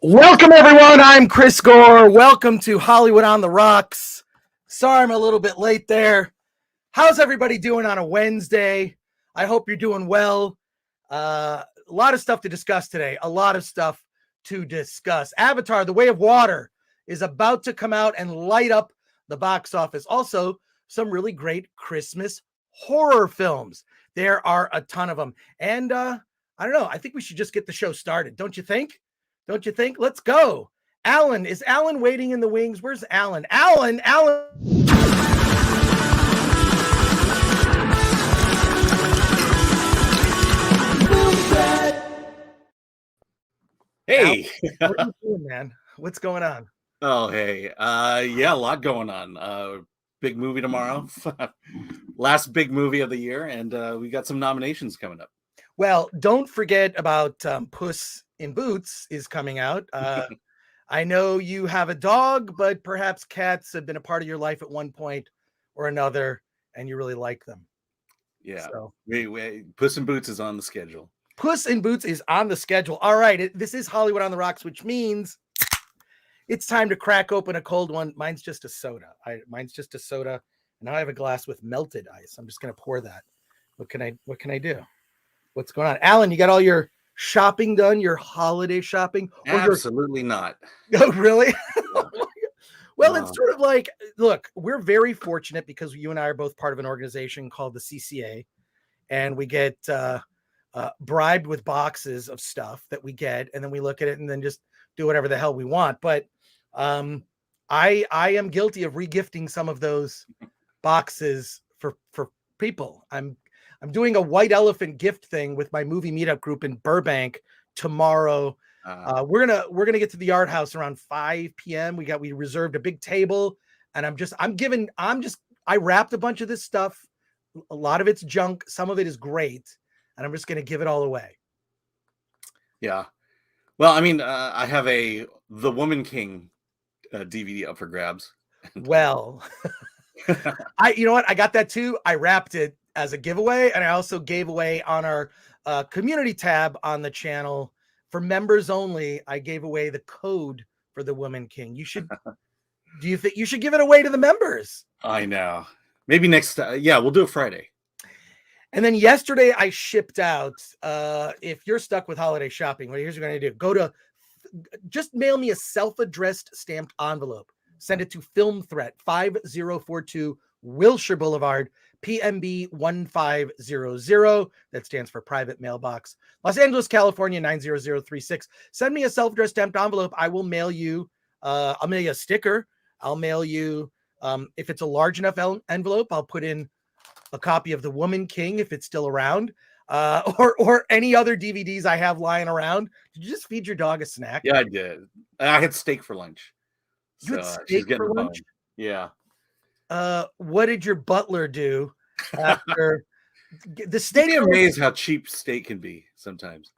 Welcome, everyone. I'm Chris Gore. Welcome to Hollywood on the Rocks. Sorry I'm a little bit late there. How's everybody doing on a Wednesday? I hope you're doing well. A lot of stuff to discuss today. Avatar, The Way of Water is about to come out and light up the box office. Also, some really great Christmas horror films. There are a ton of them. And I don't know. I think we should just get the show started. Don't you think? Let's go. Is Alan waiting in the wings? Where's Alan? Alan. Hey. What are you doing, man? What's going on? Oh, hey. Yeah, a lot going on. Big movie tomorrow. Last big movie of the year, and we got some nominations coming up. Well, don't forget about Puss in Boots is coming out. I know you have a dog, but perhaps cats have been a part of your life at one point or another, and you really like them. Yeah. So. Puss in Boots is on the schedule. Puss in Boots is on the schedule. All right. This is Hollywood on the Rocks, which means it's time to crack open a cold one. Mine's just a soda. And now I have a glass with melted ice. I'm just going to pour that. What can I do? What's going on? Alan, you got all your shopping done, your holiday shopping? Absolutely not. Oh, really? Well, it's sort of like, look, we're very fortunate because you and I are both part of an organization called the CCA, and we get bribed with boxes of stuff that we get, and then we look at it and then just do whatever the hell we want. But I am guilty of regifting some of those boxes for people. I'm doing a white elephant gift thing with my movie meetup group in Burbank tomorrow. We're gonna get to the Art House around 5 p.m. We reserved a big table, and I wrapped a bunch of this stuff. A lot of it's junk, some of it is great, and I'm just gonna give it all away. Yeah. Well, I mean, I have The Woman King DVD up for grabs. Well, you know what? I got that too. I wrapped it as a giveaway, and I also gave away on our community tab on the channel for members only. I gave away the code for The Woman King. Do you think you should give it away to the members? I know. Maybe next. Yeah, we'll do it Friday. And then yesterday I shipped out. If you're stuck with holiday shopping, well, here's what you're going to do. Just mail me a self-addressed stamped envelope. Send it to Film Threat 5042 Wilshire Boulevard, PMB 1500. That stands for Private Mailbox, Los Angeles, California 90036. Send me a self-addressed stamped envelope. I will mail you. I'll mail you a sticker. I'll mail you. If it's a large enough envelope, I'll put in a copy of The Woman King if it's still around, or any other DVDs I have lying around. Did you just feed your dog a snack? Yeah, I did. I had steak for lunch. You had steak for lunch? Yeah. What did your butler do after the steak? I'm amazed how cheap steak can be sometimes.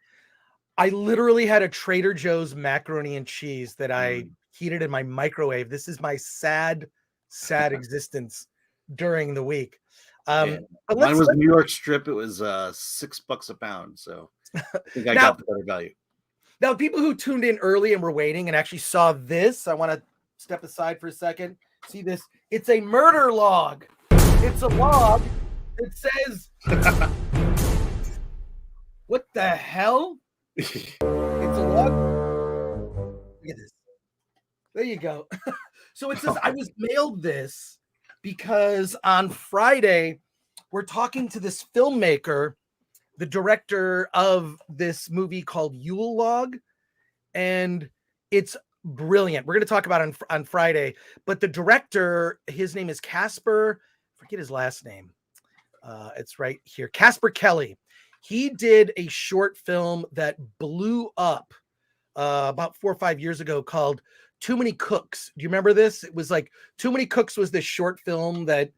I literally had a Trader Joe's macaroni and cheese that I heated in my microwave. This is my sad existence during the week. Mine was New York strip. It was $6 a pound. So I think I got the better value. Now, people who tuned in early and were waiting and actually saw this, I want to step aside for a second. See this? It's a murder log. It's a log that says, what the hell? It's a log. Look at this. There you go. So it says, I was mailed this because on Friday, we're talking to this filmmaker, the director of this movie called Yule Log, and it's brilliant. We're going to talk about it on Friday, but the director, his name is Casper. Forget his last name. It's right here. Casper Kelly. He did a short film that blew up about 4 or 5 years ago called Too Many Cooks. Do you remember this? It was like Too Many Cooks was this short film that,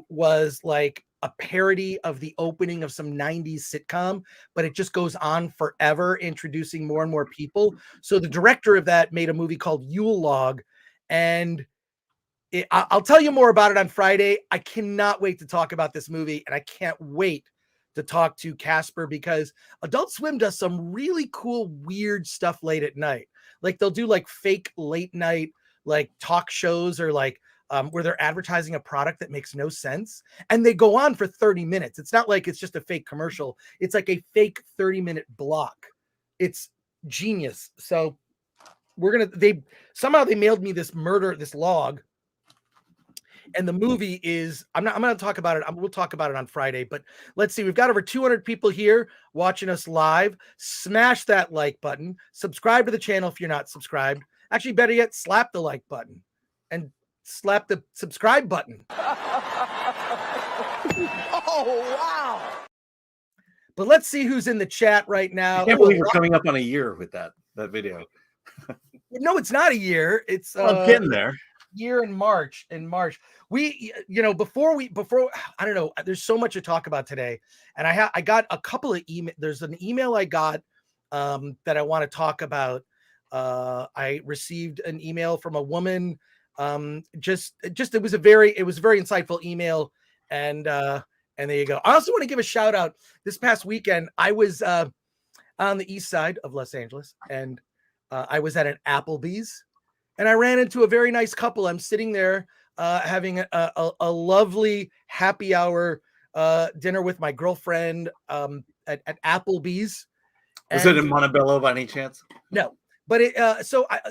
was like a parody of the opening of some 90s sitcom, but it just goes on forever, introducing more and more people. So the director of that made a movie called Yule Log, and I'll tell you more about it on Friday. I cannot wait to talk about this movie, and I can't wait to talk to Casper because Adult Swim does some really cool, weird stuff late at night. Like they'll do like fake late night like talk shows or like where they're advertising a product that makes no sense, and they go on for 30 minutes. It's not like it's just a fake commercial. It's like a fake 30-minute block. It's genius. So they mailed me this log, and the movie is, I'm going to talk about it. We'll talk about it on Friday, but let's see. We've got over 200 people here watching us live. Smash that like button. Subscribe to the channel if you're not subscribed. Actually, better yet, slap the like button and slap the subscribe button. Oh, wow. But let's see who's in the chat right now. I can't believe we're coming up on a year with that video. No, it's not a year. It's I'm getting there. Year in March. We, before I don't know, there's so much to talk about today, and I got a couple of email. There's an email I got that I want to talk about. I received an email from a woman. It was a very insightful email, and there you go. I also want to give a shout out. This past weekend, I was on the east side of Los Angeles, and I was at an Applebee's. And I ran into a very nice couple. I'm sitting there having a lovely happy hour dinner with my girlfriend at Applebee's. Was it in Montebello by any chance? No, but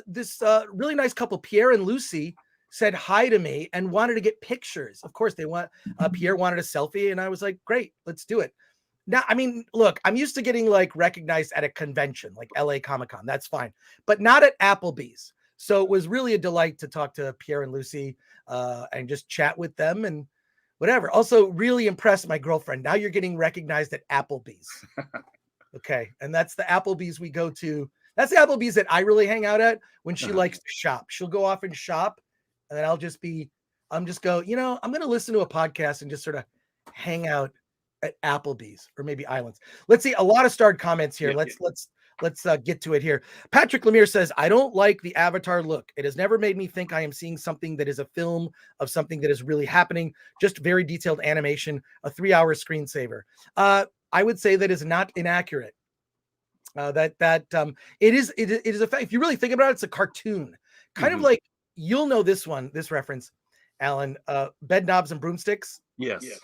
this really nice couple, Pierre and Lucy, said hi to me and wanted to get pictures. Of course, Pierre wanted a selfie, and I was like, great, let's do it. Now, I mean, look, I'm used to getting like recognized at a convention like LA Comic-Con. That's fine, but not at Applebee's. So it was really a delight to talk to Pierre and Lucy and just chat with them and whatever. Also, really impressed my girlfriend. Now you're getting recognized at Applebee's. Okay. And that's the Applebee's we go to. That's the Applebee's that I really hang out at when she likes to shop. She'll go off and shop, and then I'm just going to listen to a podcast and just sort of hang out at Applebee's or maybe Islands. Let's see. A lot of starred comments here. Let's get to it here. Patrick Lemire says, I don't like the Avatar look. It has never made me think I am seeing something that is a film of something that is really happening. Just very detailed animation, a 3-hour screensaver. I would say that is not inaccurate. It is a fact. If you really think about it, it's a cartoon. Kind of like, you'll know this reference, Alan, Bed Knobs and Broomsticks. Yes. Yeah.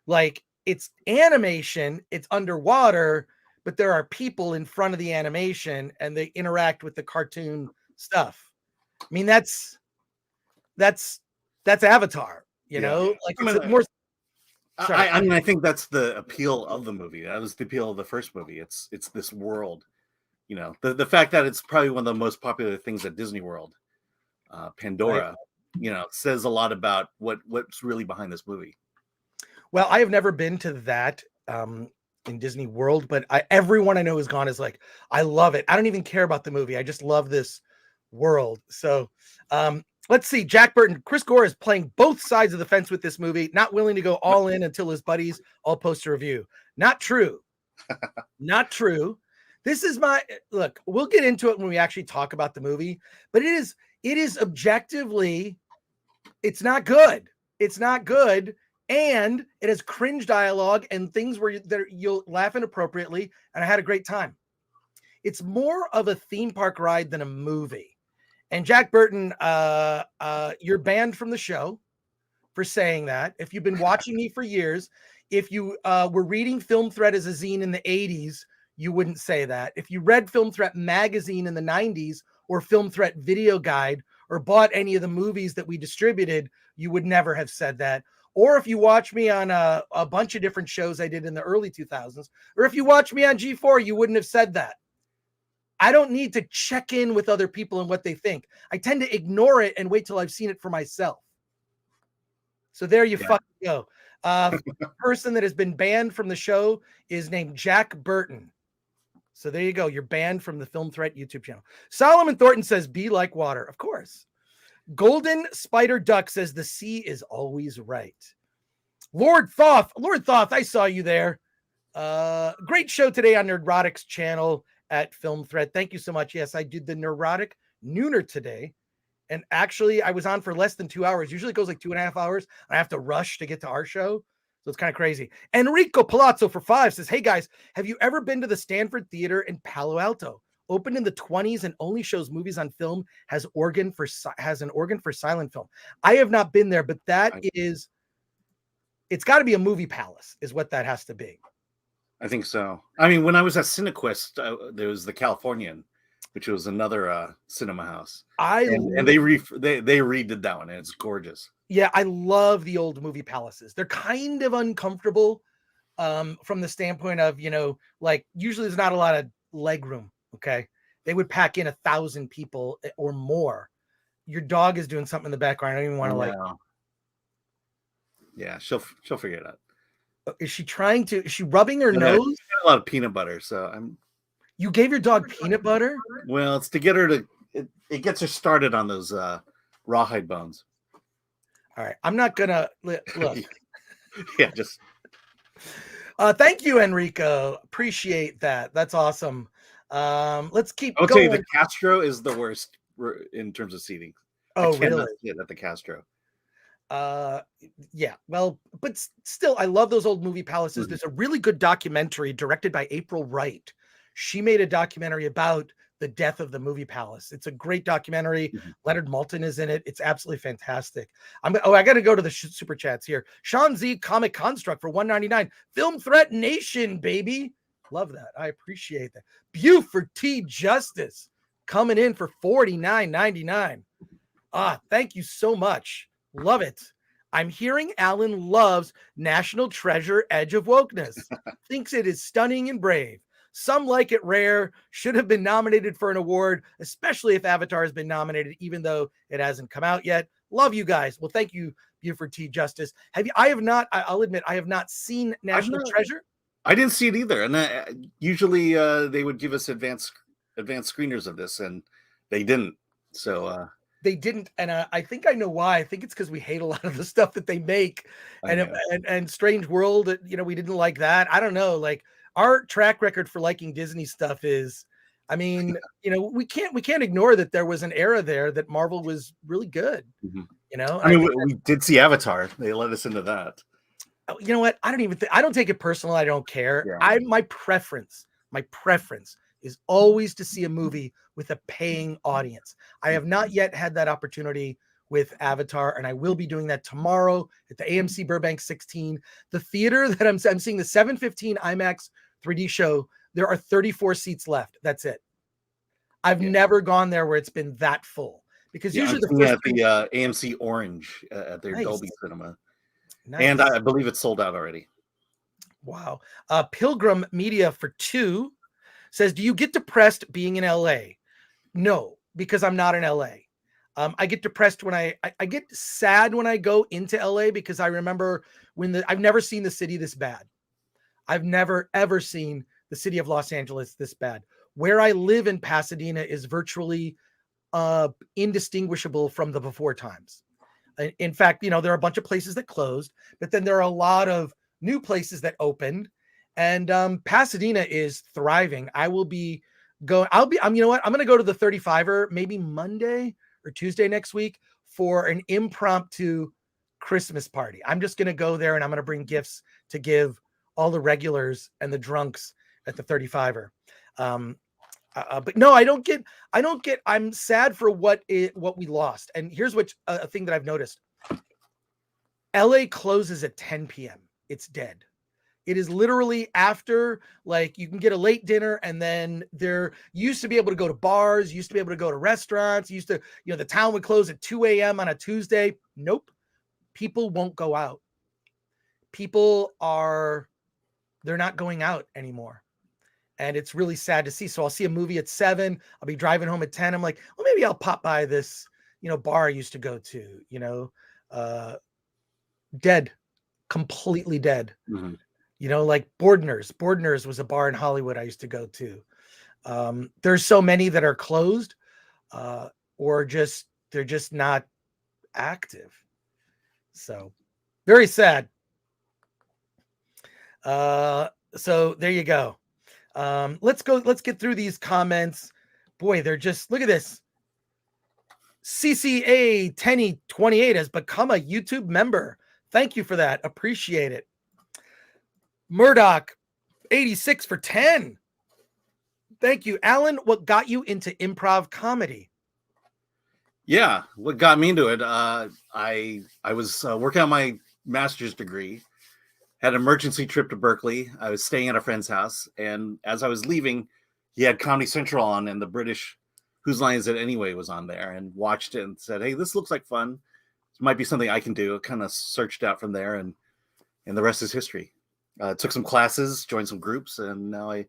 Like, it's animation, it's underwater, but there are people in front of the animation and they interact with the cartoon stuff. I mean, that's Avatar, you know, like it's more. I think that's the appeal of the movie. That was the appeal of the first movie. It's this world, you know, the fact that it's probably one of the most popular things at Disney World, Pandora, right. You know, says a lot about what's really behind this movie. Well, I have never been to that in Disney World, but everyone I know who's gone is like, I love it. I don't even care about the movie. I just love this world. So let's see. Jack Burton, Chris Gore is playing both sides of the fence with this movie, not willing to go all in until his buddies all post a review. Not true. Not true. This is look, we'll get into it when we actually talk about the movie, but it is objectively, it's not good. It's not good. And it has cringe dialogue and things where you'll laugh inappropriately. And I had a great time. It's more of a theme park ride than a movie. And Jack Burton, you're banned from the show for saying that. If you've been watching me for years, if you were reading Film Threat as a zine in the 80s, you wouldn't say that. If you read Film Threat magazine in the 90s or Film Threat video guide or bought any of the movies that we distributed, you would never have said that. Or if you watch me on a bunch of different shows I did in the early 2000s, or if you watch me on G4, you wouldn't have said that. I don't need to check in with other people and what they think. I tend to ignore it and wait till I've seen it for myself. So there you fucking go. The person that has been banned from the show is named Jack Burton. So there you go. You're banned from the Film Threat YouTube channel. Solomon Thornton says, be like water. Of course. Golden Spider Duck says the sea is always right. Lord Thoth, I saw you there. Great show today on Nerdrotic's channel at Film Threat. Thank you so much. Yes, I did the Nerdrotic Nooner today. And actually, I was on for less than 2 hours. Usually it goes like 2.5 hours. I have to rush to get to our show. So it's kind of crazy. Enrico Palazzo for 5 says, hey guys, have you ever been to the Stanford Theater in Palo Alto? opened in the 20s and only shows movies on film, has an organ for silent film. I have not been there, but it's got to be a movie palace is what that has to be. I think so. I mean, when I was at Cinequist, there was the Californian, which was another cinema house. And they redid that one, and it's gorgeous. Yeah, I love the old movie palaces. They're kind of uncomfortable from the standpoint of, like usually there's not a lot of leg room. Okay. They would pack in 1,000 people or more. Your dog is doing something in the background. I don't even want to Yeah, she'll figure it out. Is she rubbing her nose? She's got a lot of peanut butter, so You gave your dog peanut butter? Well, it's to get her to it gets her started on those rawhide bones. All right. I'm not gonna look. Yeah, just thank you, Enrico. Appreciate that. That's awesome. Let's keep I'll going. tell you, the Castro is the worst in terms of seating. Oh, really? At the Castro. Yeah, well, but still, I love those old movie palaces. There's a really good documentary directed by April Wright. She made a documentary about the death of the movie palace. It's a great documentary. Leonard Maltin is in it. It's absolutely fantastic. I got to go to the super chats here. Sean Z Comic Construct for $1.99. Film Threat Nation, baby. Love that. I appreciate that. Buford T Justice coming in for $49.99. Thank you so much. Love it. I'm hearing Alan loves National Treasure Edge of Wokeness. Thinks it is stunning and brave. Some like it rare, should have been nominated for an award, especially if Avatar has been nominated, even though it hasn't come out yet. Love you guys. Well, thank you, Buford T Justice. I'll admit, I have not seen National Treasure. I didn't see it either. And usually they would give us advanced screeners of this, and they didn't. So they didn't, and I think I know why. I think it's because we hate a lot of the stuff that they make, and Strange World. We didn't like that. I don't know. Like our track record for liking Disney stuff is, I mean, we can't ignore that there was an era there that Marvel was really good. I mean, we did see Avatar. They let us into that. You know what? I don't take it personal. I don't care. Yeah. My preference is always to see a movie with a paying audience. I have not yet had that opportunity with Avatar, and I will be doing that tomorrow at the AMC Burbank 16. The theater that I'm seeing the 715 IMAX 3D show, there are 34 seats left. That's it. I've never gone there where it's been that full, because usually the AMC Orange at their Dolby Cinema. Nice. And I believe it's sold out already. Wow. Pilgrim Media for 2 says, do you get depressed being in LA? No, because I'm not in LA. I get depressed when I get sad when I go into LA, because I remember I've never seen the city this bad. I've never, ever seen the city of Los Angeles this bad. Where I live in Pasadena is virtually indistinguishable from the before times. In fact, there are a bunch of places that closed, but then there are a lot of new places that opened, and Pasadena is thriving. I'm going to go to the 35er maybe Monday or Tuesday next week for an impromptu Christmas party. I'm just going to go there, and I'm going to bring gifts to give all the regulars and the drunks at the 35er. But no, I don't get, I'm sad for what we lost. And here's a thing that I've noticed. LA closes at 10 p.m. It's dead. It is literally after, like, you can get a late dinner, and then there used to be able to go to bars, used to be able to go to restaurants, the town would close at 2 a.m. on a Tuesday. Nope. People won't go out. They're not going out anymore. And it's really sad to see. So I'll see a movie at 7. I'll be driving home at 10. I'm like, well, maybe I'll pop by this, bar I used to go to, dead, completely dead. Mm-hmm. Like Bordner's. Bordner's was a bar in Hollywood I used to go to. There's so many that are closed, or they're just not active. So very sad. So there you go. Let's get through these comments. Boy, they're just, look at this. CCA Tenny 28 has become a YouTube member. Thank you for that. Appreciate it. Murdoch 86 for 10. Thank you. Alan, what got you into improv comedy? Yeah, what got me into it? I was working on my master's degree, had an emergency trip to Berkeley. I was staying at a friend's house, and as I was leaving, he had Comedy Central on, and the British Whose Line Is It Anyway was on there, and watched it and said, "Hey, this looks like fun. This might be something I can do." I kind of searched out from there, and the rest is history. Took some classes, joined some groups, and now I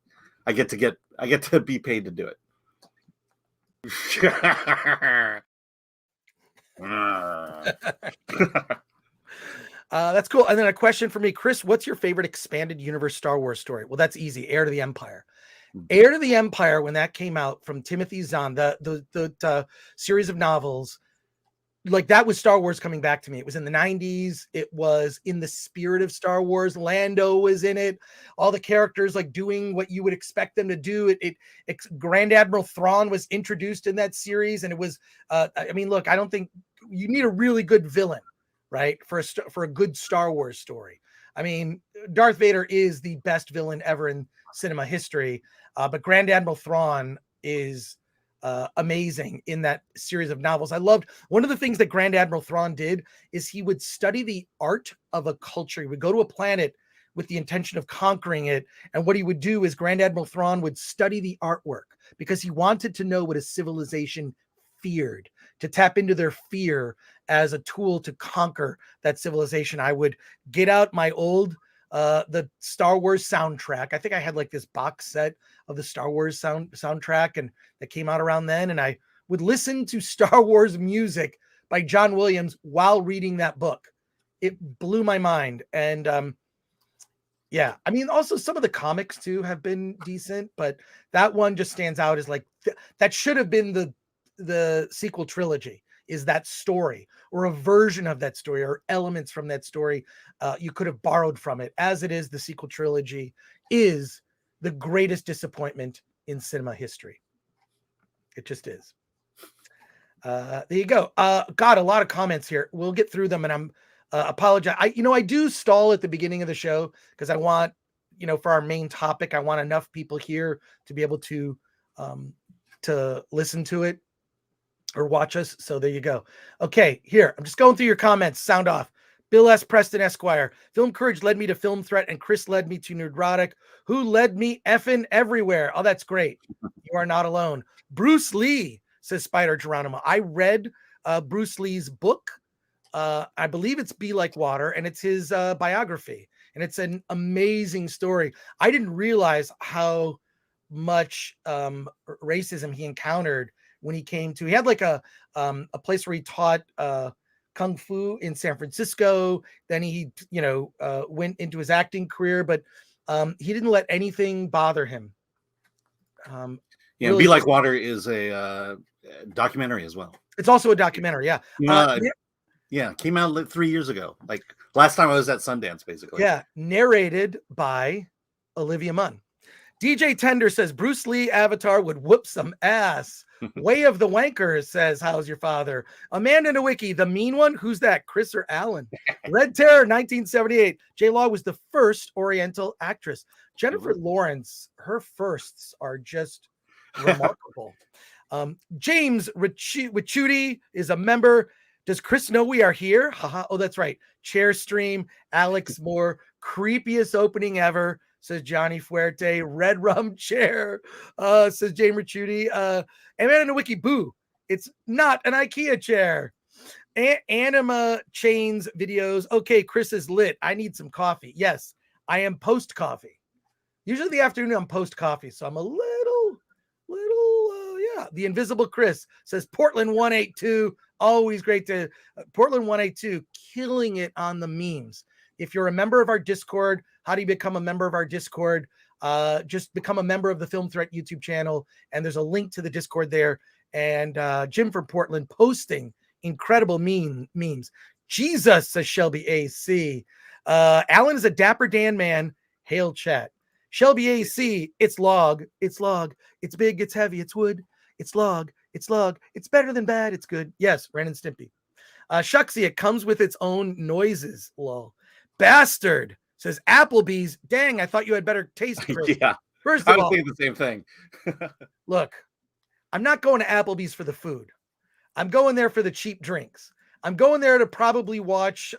get to be paid to do it. That's cool. And then a question for me, Chris, what's your favorite expanded universe Star Wars story? Well, that's easy. Heir to the Empire. Heir to the Empire, when that came out from Timothy Zahn, the series of novels, like that was Star Wars coming back to me. It was in the 90s. It was in the spirit of Star Wars. Lando was in it. All the characters like doing what you would expect them to do. Grand Admiral Thrawn was introduced in that series. And it was, I mean, look, I don't think you need a really good villain, right? For a good Star Wars story. I mean, Darth Vader is the best villain ever in cinema history. But Grand Admiral Thrawn is amazing in that series of novels. I loved one of the things that Grand Admiral Thrawn did is he would study the art of a culture. He would go to a planet with the intention of conquering it. And what he would do is Grand Admiral Thrawn would study the artwork because he wanted to know what a civilization feared, to tap into their fear as a tool to conquer that civilization. I would get out my old the Star Wars soundtrack. I think I had like this box set of the Star Wars soundtrack and that came out around then. And I would listen to Star Wars music by John Williams while reading that book. It blew my mind. And yeah, I mean, also some of the comics too have been decent, but that one just stands out as like, that should have been the sequel trilogy, is that story or a version of that story or elements from that story you could have borrowed from it. As it is, the sequel trilogy is the greatest disappointment in cinema history. It just is. There you go. Got a lot of comments here. We'll get through them, and I'm apologize. I do stall at the beginning of the show because I want, for our main topic, I want enough people here to be able to listen to it or watch us. So there you go. Okay, here. I'm just going through your comments. Sound off. Bill S. Preston Esquire. Film Courage led me to Film Threat, and Chris led me to Nerdrotic, who led me effing everywhere. Oh, that's great. You are not alone. Bruce Lee, says Spider Geronimo. I read Bruce Lee's book. I believe it's Be Like Water, and it's his biography. And it's an amazing story. I didn't realize how much racism he encountered when he came to, he had like a place where he taught Kung Fu in San Francisco. Then he, went into his acting career, but he didn't let anything bother him. Really, Be Like Water is a documentary as well. It's also a documentary. Yeah. Yeah. Came out 3 years ago. Like last time I was at Sundance, basically. Yeah. Narrated by Olivia Munn. DJ Tender says Bruce Lee Avatar would whoop some ass. Way of the Wankers says, how's your father? Amanda Nowicki, the mean one? Who's that? Chris or Alan? Red Terror, 1978. J Law was the first Oriental actress. Jennifer Lawrence, her firsts are just remarkable. James Richuti is a member. Does Chris know we are here? Haha. Oh, that's right. Chair stream. Alex Moore, creepiest opening ever, says Johnny Fuerte. Red rum chair, says James Richuti. Amanda Nowicki, boo. It's not an IKEA chair. Anima Chains videos. Okay, Chris is lit. I need some coffee. Yes, I am post coffee. Usually the afternoon I'm post coffee, so I'm a little, yeah. The Invisible Chris says Portland 182. Always great to Portland 182, killing it on the memes. If you're a member of our Discord, how do you become a member of our Discord? Just become a member of the Film Threat YouTube channel, and there's a link to the Discord there. And Jim from Portland posting incredible memes. Jesus, says Shelby AC. Alan is a Dapper Dan man. Hail chat. Shelby AC, it's log. It's log. It's big. It's heavy. It's wood. It's log. It's log. It's better than bad. It's good. Yes, Ren and Stimpy. Shucksy, it comes with its own noises. Lol. Bastard, says Applebee's. Dang, I thought you had better taste. Yeah. First I of was all, thinking the same thing. look, I'm not going to Applebee's for the food. I'm going there for the cheap drinks. I'm going there to probably watch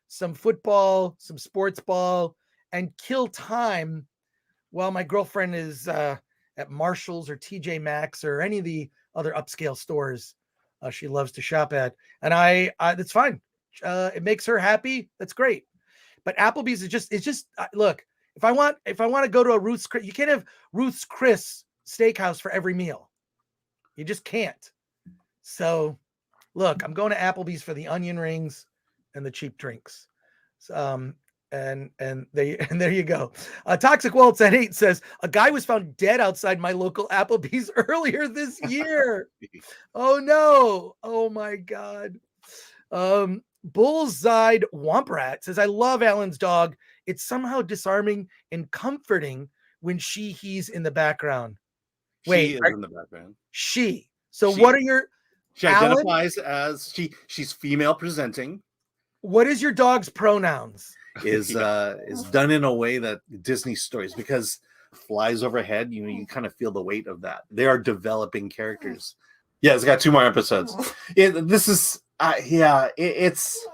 some football, some sports ball, and kill time while my girlfriend is at Marshall's or TJ Maxx or any of the other upscale stores she loves to shop at. And I that's fine. It makes her happy. That's great. But Applebee's it's just look, if I want to go to a Ruth's Chris, you can't have Ruth's Chris steakhouse for every meal. You just can't. So look, I'm going to Applebee's for the onion rings and the cheap drinks. And there you go. Toxic Waltz at 8 says a guy was found dead outside my local Applebee's earlier this year. Oh no. Oh my God. Bullseyed Womprat says, I love Alan's dog. It's somehow disarming and comforting when he's in the background. She is in the background. So what are your She identifies as she's female presenting. What is your dog's pronouns? Is done in a way that Disney stories, because flies overhead, you kind of feel the weight of that. They are developing characters. Yeah, it's got 2 more episodes. This is it's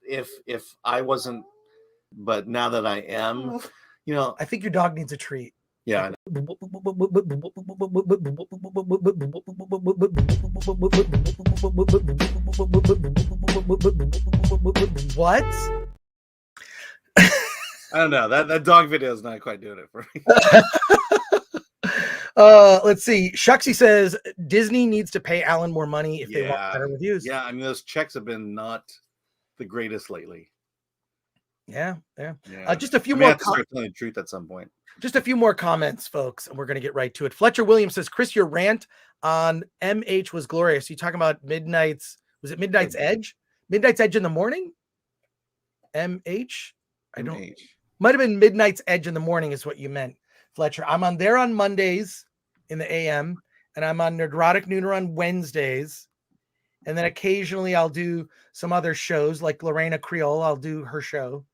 if I wasn't, but now that I am, I think your dog needs a treat. Yeah. What? I don't know. That dog video is not quite doing it for me. Let's see. Shucksy says Disney needs to pay Alan more money if they want better reviews. Yeah, I mean those checks have been not the greatest lately. Yeah. Just a few more. I have to start telling the truth at some point. Just a few more comments, folks, and we're going to get right to it. Fletcher Williams says, Chris, your rant on MH was glorious. You talking about Midnight's Edge? Midnight's Edge in the morning? MH? Might have been Midnight's Edge in the morning is what you meant, Fletcher. I'm on there on Mondays in the AM, and I'm on Nerdrotic Nooner on Wednesdays. And then occasionally I'll do some other shows like Lorena Creole. I'll do her show.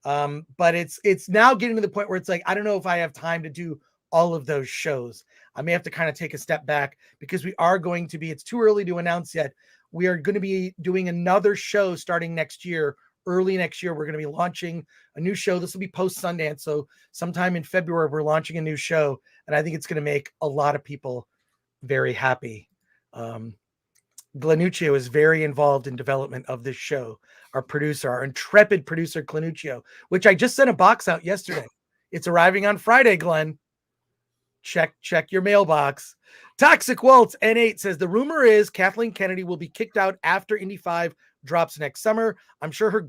But it's now getting to the point where it's like, I don't know if I have time to do all of those shows. I may have to kind of take a step back because we are going to be, it's too early to announce yet. We are going to be doing another show starting next year, early next year. We're going to be launching a new show. This will be post Sundance. So sometime in February, we're launching a new show. And I think it's going to make a lot of people very happy. Glanuccio is very involved in development of this show. Our producer, our intrepid producer, Glanuccio, which I just sent a box out yesterday. It's arriving on Friday, Glenn. Check your mailbox. Toxic Waltz N8 says, the rumor is Kathleen Kennedy will be kicked out after Indy 5 drops next summer. I'm sure her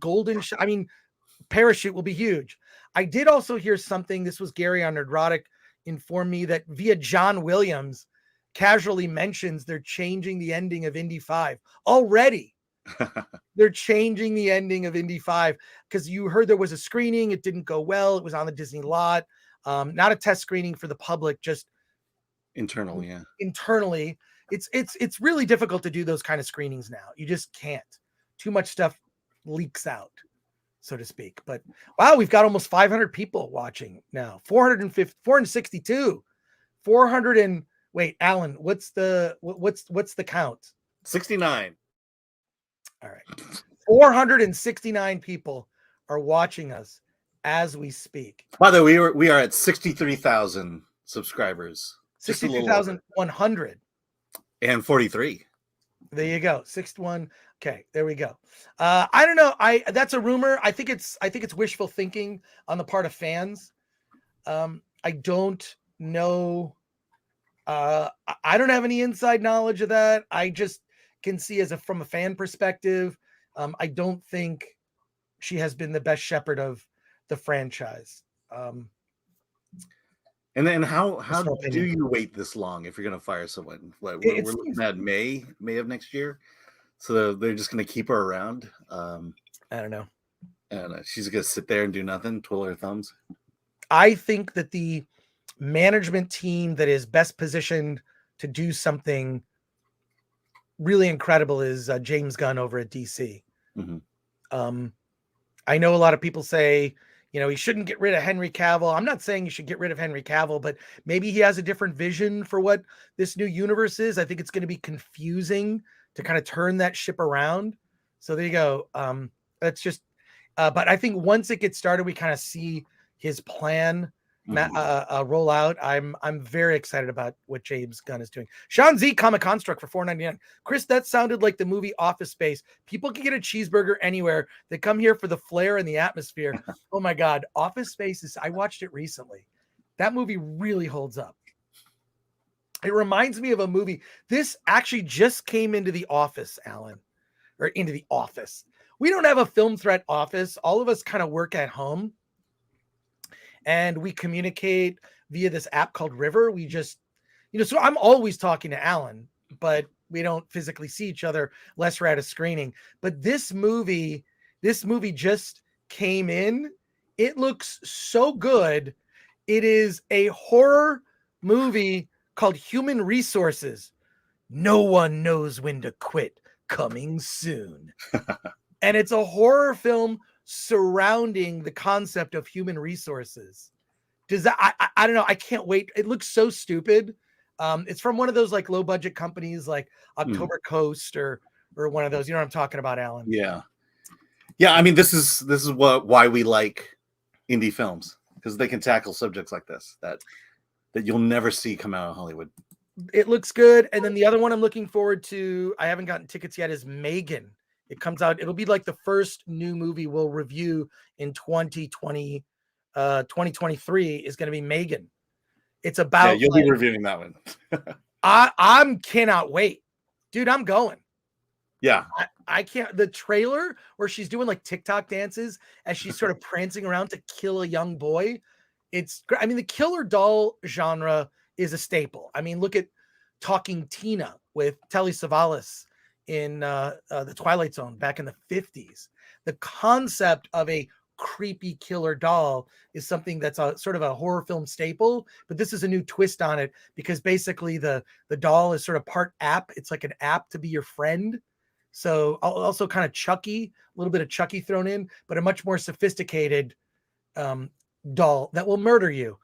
parachute will be huge. I did also hear something. This was Gary on Nerdrotic informed me that via John Williams casually mentions they're changing the ending of Indy 5 already. They're changing the ending of Indy 5 because you heard there was a screening. It didn't go well. It was on the Disney lot. Not a test screening for the public, just internally. Yeah. Internally. It's really difficult to do those kind of screenings now. You just can't. Too much stuff leaks out, so to speak. But wow, we've got almost 500 people watching now. 462. 400 and wait, Alan, what's the count? 69. All right. 469 people are watching us as we speak. By the way, we are at 63,000 subscribers. 63,100. And 43. There you go. 61. Okay, there we go. I don't know. That's a rumor. I think it's wishful thinking on the part of fans. I don't know. I don't have any inside knowledge of that. I just can see from a fan perspective, I don't think she has been the best shepherd of the franchise. And then how do you wait this long if you're going to fire someone? We're looking at May of next year, so they're just going to keep her around. I don't know. She's going to sit there and do nothing, twiddle her thumbs. I think that the management team that is best positioned to do something really incredible is James Gunn over at DC. Mm-hmm. I know a lot of people say, he shouldn't get rid of Henry Cavill. I'm not saying you should get rid of Henry Cavill, but maybe he has a different vision for what this new universe is. I think it's going to be confusing to kind of turn that ship around. So there you go. That's just, but I think once it gets started, we kind of see his plan roll out. I'm very excited about what James Gunn is doing. Sean Z, Comic Construct for $4.99. Chris, that sounded like the movie Office Space. People can get a cheeseburger anywhere. They come here for the flair and the atmosphere. Oh my God, Office Space I watched it recently. That movie really holds up. It reminds me of a movie. This actually just came into the office, Alan, or into the office. We don't have a Film Threat office. All of us kind of work at home. And we communicate via this app called River. We just, so I'm always talking to Alan, but we don't physically see each other unless we're at a screening. But this movie just came in. It looks so good. It is a horror movie called Human Resources. No one knows when to quit. Coming soon. And it's a horror film surrounding the concept of human resources. Does that, I don't know. I can't wait. It looks so stupid. It's from one of those like low budget companies like October Coast or one of those, you know what I'm talking about, Alan? Yeah. Yeah. I mean, this is why we like indie films, because they can tackle subjects like this that you'll never see come out of Hollywood. It looks good. And then the other one I'm looking forward to, I haven't gotten tickets yet, is Megan. It comes out. It'll be like the first new movie we'll review in 2020. 2023 is going to be Megan. It's about. Yeah, you'll be reviewing that one. I'm cannot wait, dude. I'm going. Yeah, I can't. The trailer where she's doing like TikTok dances as she's sort of prancing around to kill a young boy. It's. I mean, the killer doll genre is a staple. I mean, look at Talking Tina with Telly Savalas in the Twilight Zone back in the 50s. The concept of a creepy killer doll is something that's a sort of a horror film staple, but this is a new twist on it because basically the doll is sort of part app. It's like an app to be your friend. So also kind of Chucky, a little bit of Chucky thrown in, but a much more sophisticated doll that will murder you.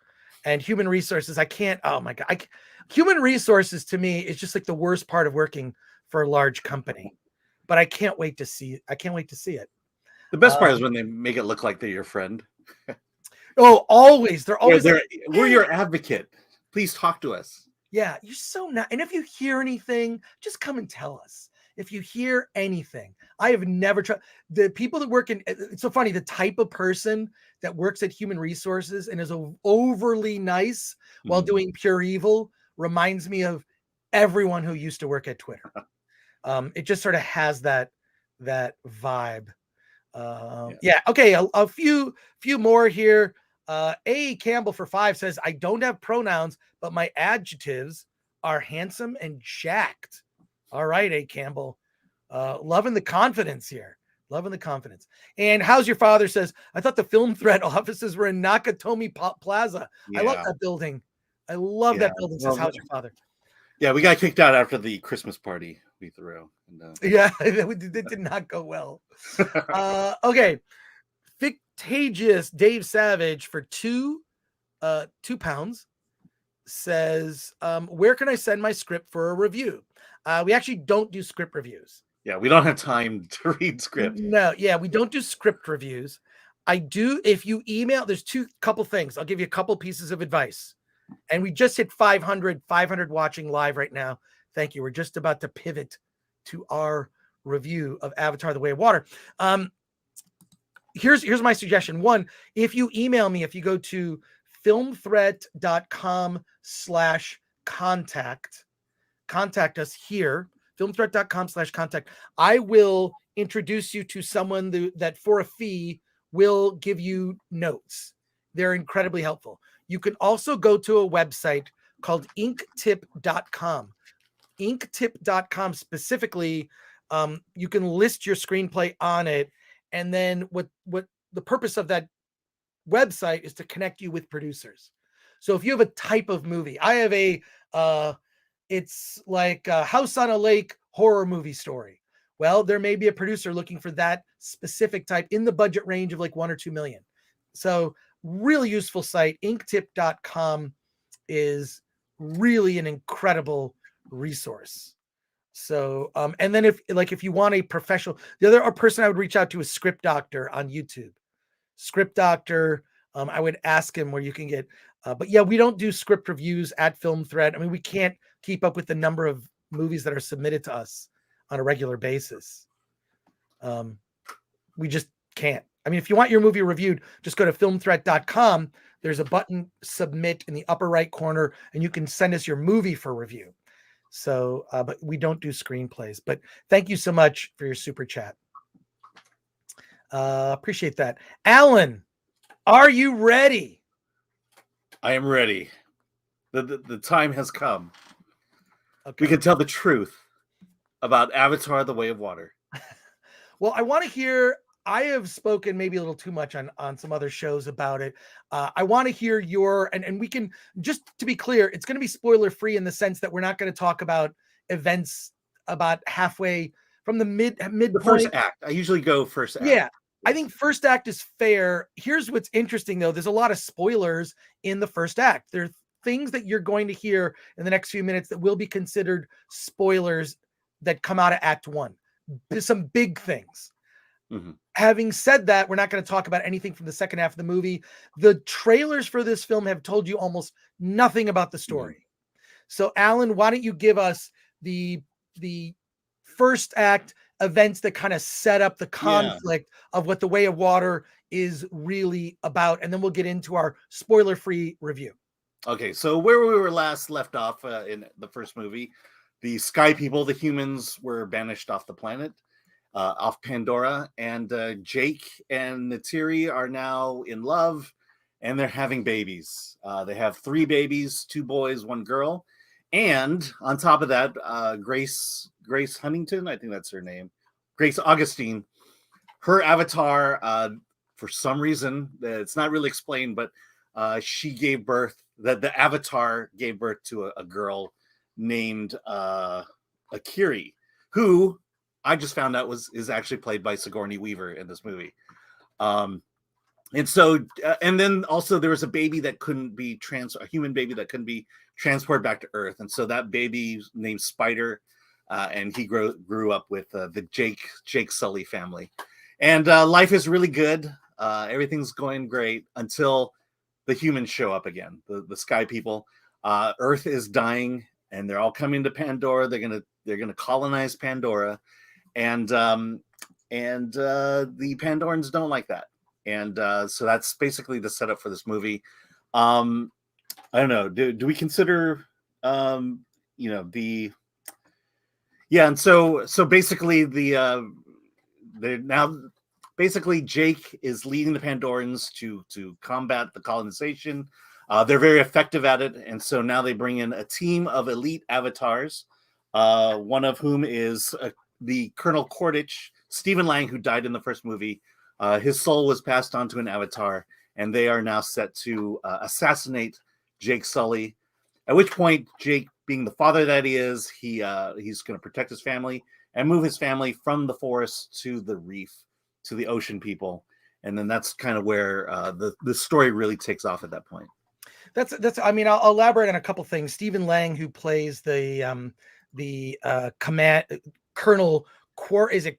And Human Resources, oh my God. Human Resources to me is just like the worst part of working for a large company, but I can't wait to see it. The best part is when they make it look like they're your friend. Oh, always. They're always we're your advocate. Please talk to us. Yeah, you're so nice. And if you hear anything, just come and tell us. If you hear anything, I have never tried. The people that work it's so funny, the type of person that works at Human Resources and is overly nice while doing pure evil reminds me of everyone who used to work at Twitter. It just sort of has that vibe. Yeah. Okay. A few more here. A Campbell for 5 says, I don't have pronouns, but my adjectives are handsome and jacked. All right, A Campbell. Loving the confidence here. Loving the confidence. And How's Your Father says, I thought the Film Threat offices were in Nakatomi Plaza. Yeah. I love that building. I love that building. Says How's Your Father. Yeah, we got kicked out after the Christmas party we threw. Yeah, it did not go well. Okay. Fictitious Dave Savage for £2 says, where can I send my script for a review? We actually don't do script reviews. Yeah, we don't have time to read script. No, yeah, we don't do script reviews. I do, if you email, there's couple things. I'll give you a couple pieces of advice. And we just hit 500 watching live right now. Thank you. We're just about to pivot to our review of Avatar: The Way of Water. Here's my suggestion. One, if you email me, if you go to filmthreat.com/contact, contact us here, filmthreat.com/contact. I will introduce you to someone that for a fee will give you notes. They're incredibly helpful. You can also go to a website called inktip.com. Inktip.com specifically, you can list your screenplay on it. And then what the purpose of that website is to connect you with producers. So if you have a type of movie, I have it's like a House on a Lake horror movie story. Well, there may be a producer looking for that specific type in the budget range of like $1 or $2 million. So really useful site. Inktip.com is really an incredible resource. So, and then if you want a professional, the other person I would reach out to is Script Doctor on YouTube. Script Doctor, I would ask him where you can get, but yeah, we don't do script reviews at Film Thread. I mean, we can't keep up with the number of movies that are submitted to us on a regular basis. We just can't. I mean, if you want your movie reviewed, just go to filmthreat.com. There's a button, submit, in the upper right corner, and you can send us your movie for review. So, but we don't do screenplays. But thank you so much for your super chat. Appreciate that. Alan, are you ready? I am ready. The time has come. Okay. We can tell the truth about Avatar: The Way of Water. Well, I want to hear. I have spoken maybe a little too much on some other shows about it. I want to hear your, and we can, just to be clear, it's going to be spoiler free in the sense that we're not going to talk about events about halfway from the midpoint. The first act. I usually go first act. Yeah. I think first act is fair. Here's what's interesting though. There's a lot of spoilers in the first act. There are things that you're going to hear in the next few minutes that will be considered spoilers that come out of Act 1. There's some big things. Mm-hmm. Having said that, we're not going to talk about anything from the second half of the movie. The trailers for this film have told you almost nothing about the story. Mm-hmm. So Alan, why don't you give us the first act events that kind of set up the conflict of what The Way of Water is really about, and then we'll get into our spoiler-free review. Okay, so where we were last left off in the first movie, the sky people, the humans, were banished off the planet, off Pandora, and Jake and Neytiri are now in love, and they're having babies. They have 3 babies, 2 boys, 1 girl, and on top of that, Grace Huntington, I think that's her name, Grace Augustine, her avatar, for some reason, it's not really explained, but she gave birth, the avatar gave birth to a girl named Akiri, who I just found out is actually played by Sigourney Weaver in this movie. And so, and then also there was a baby that couldn't be a human baby that couldn't be transported back to Earth. And so that baby named Spider, and he grew up with the Jake Sully family. And life is really good. Everything's going great until the humans show up again, the sky people. Earth is dying, and they're all coming to Pandora. They're gonna colonize Pandora, and the Pandorans don't like that. And so that's basically the setup for this movie. I don't know. Do we consider, and so basically they're now basically Jake is leading the Pandorans to combat the colonization. They're very effective at it, and so now they bring in a team of elite avatars. One of whom is the Colonel Quaritch, Stephen Lang, who died in the first movie. His soul was passed on to an avatar, and they are now set to assassinate Jake Sully. At which point, Jake, being the father that he is, he's going to protect his family and move his family from the forest to the reef, to the ocean people. And then that's kind of where the story really takes off at that point. That's. I mean, I'll elaborate on a couple things. Stephen Lang, who plays the command Colonel Quaritch.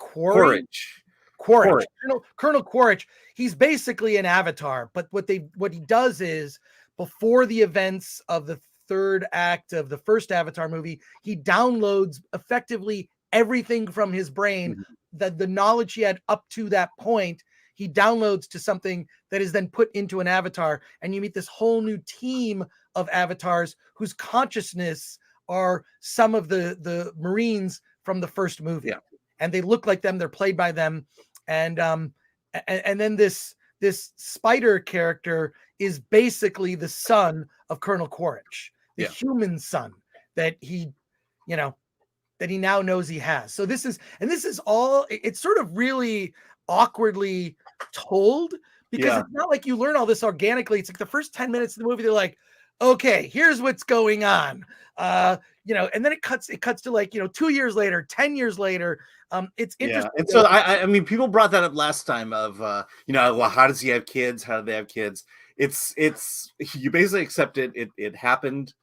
Colonel Quaritch. He's basically an avatar, but what he does is, before the events of the third act of the first Avatar movie, he downloads effectively everything from his brain, that the knowledge he had up to that point, he downloads to something that is then put into an avatar, and you meet this whole new team of avatars whose consciousness are some of the Marines from the first movie. Yeah. And they look like them, they're played by them. And then this Spider character is basically the son of Colonel Quaritch, the human son that he now knows he has. So this is all, it's sort of really awkwardly told, because it's not like you learn all this organically. It's like the first 10 minutes of the movie, they're like, okay, here's what's going on. And then it cuts to like, 2 years later, 10 years later. It's interesting. And so I mean, people brought that up last time of, well, how does he have kids? How do they have kids? It's you basically accept it. It happened.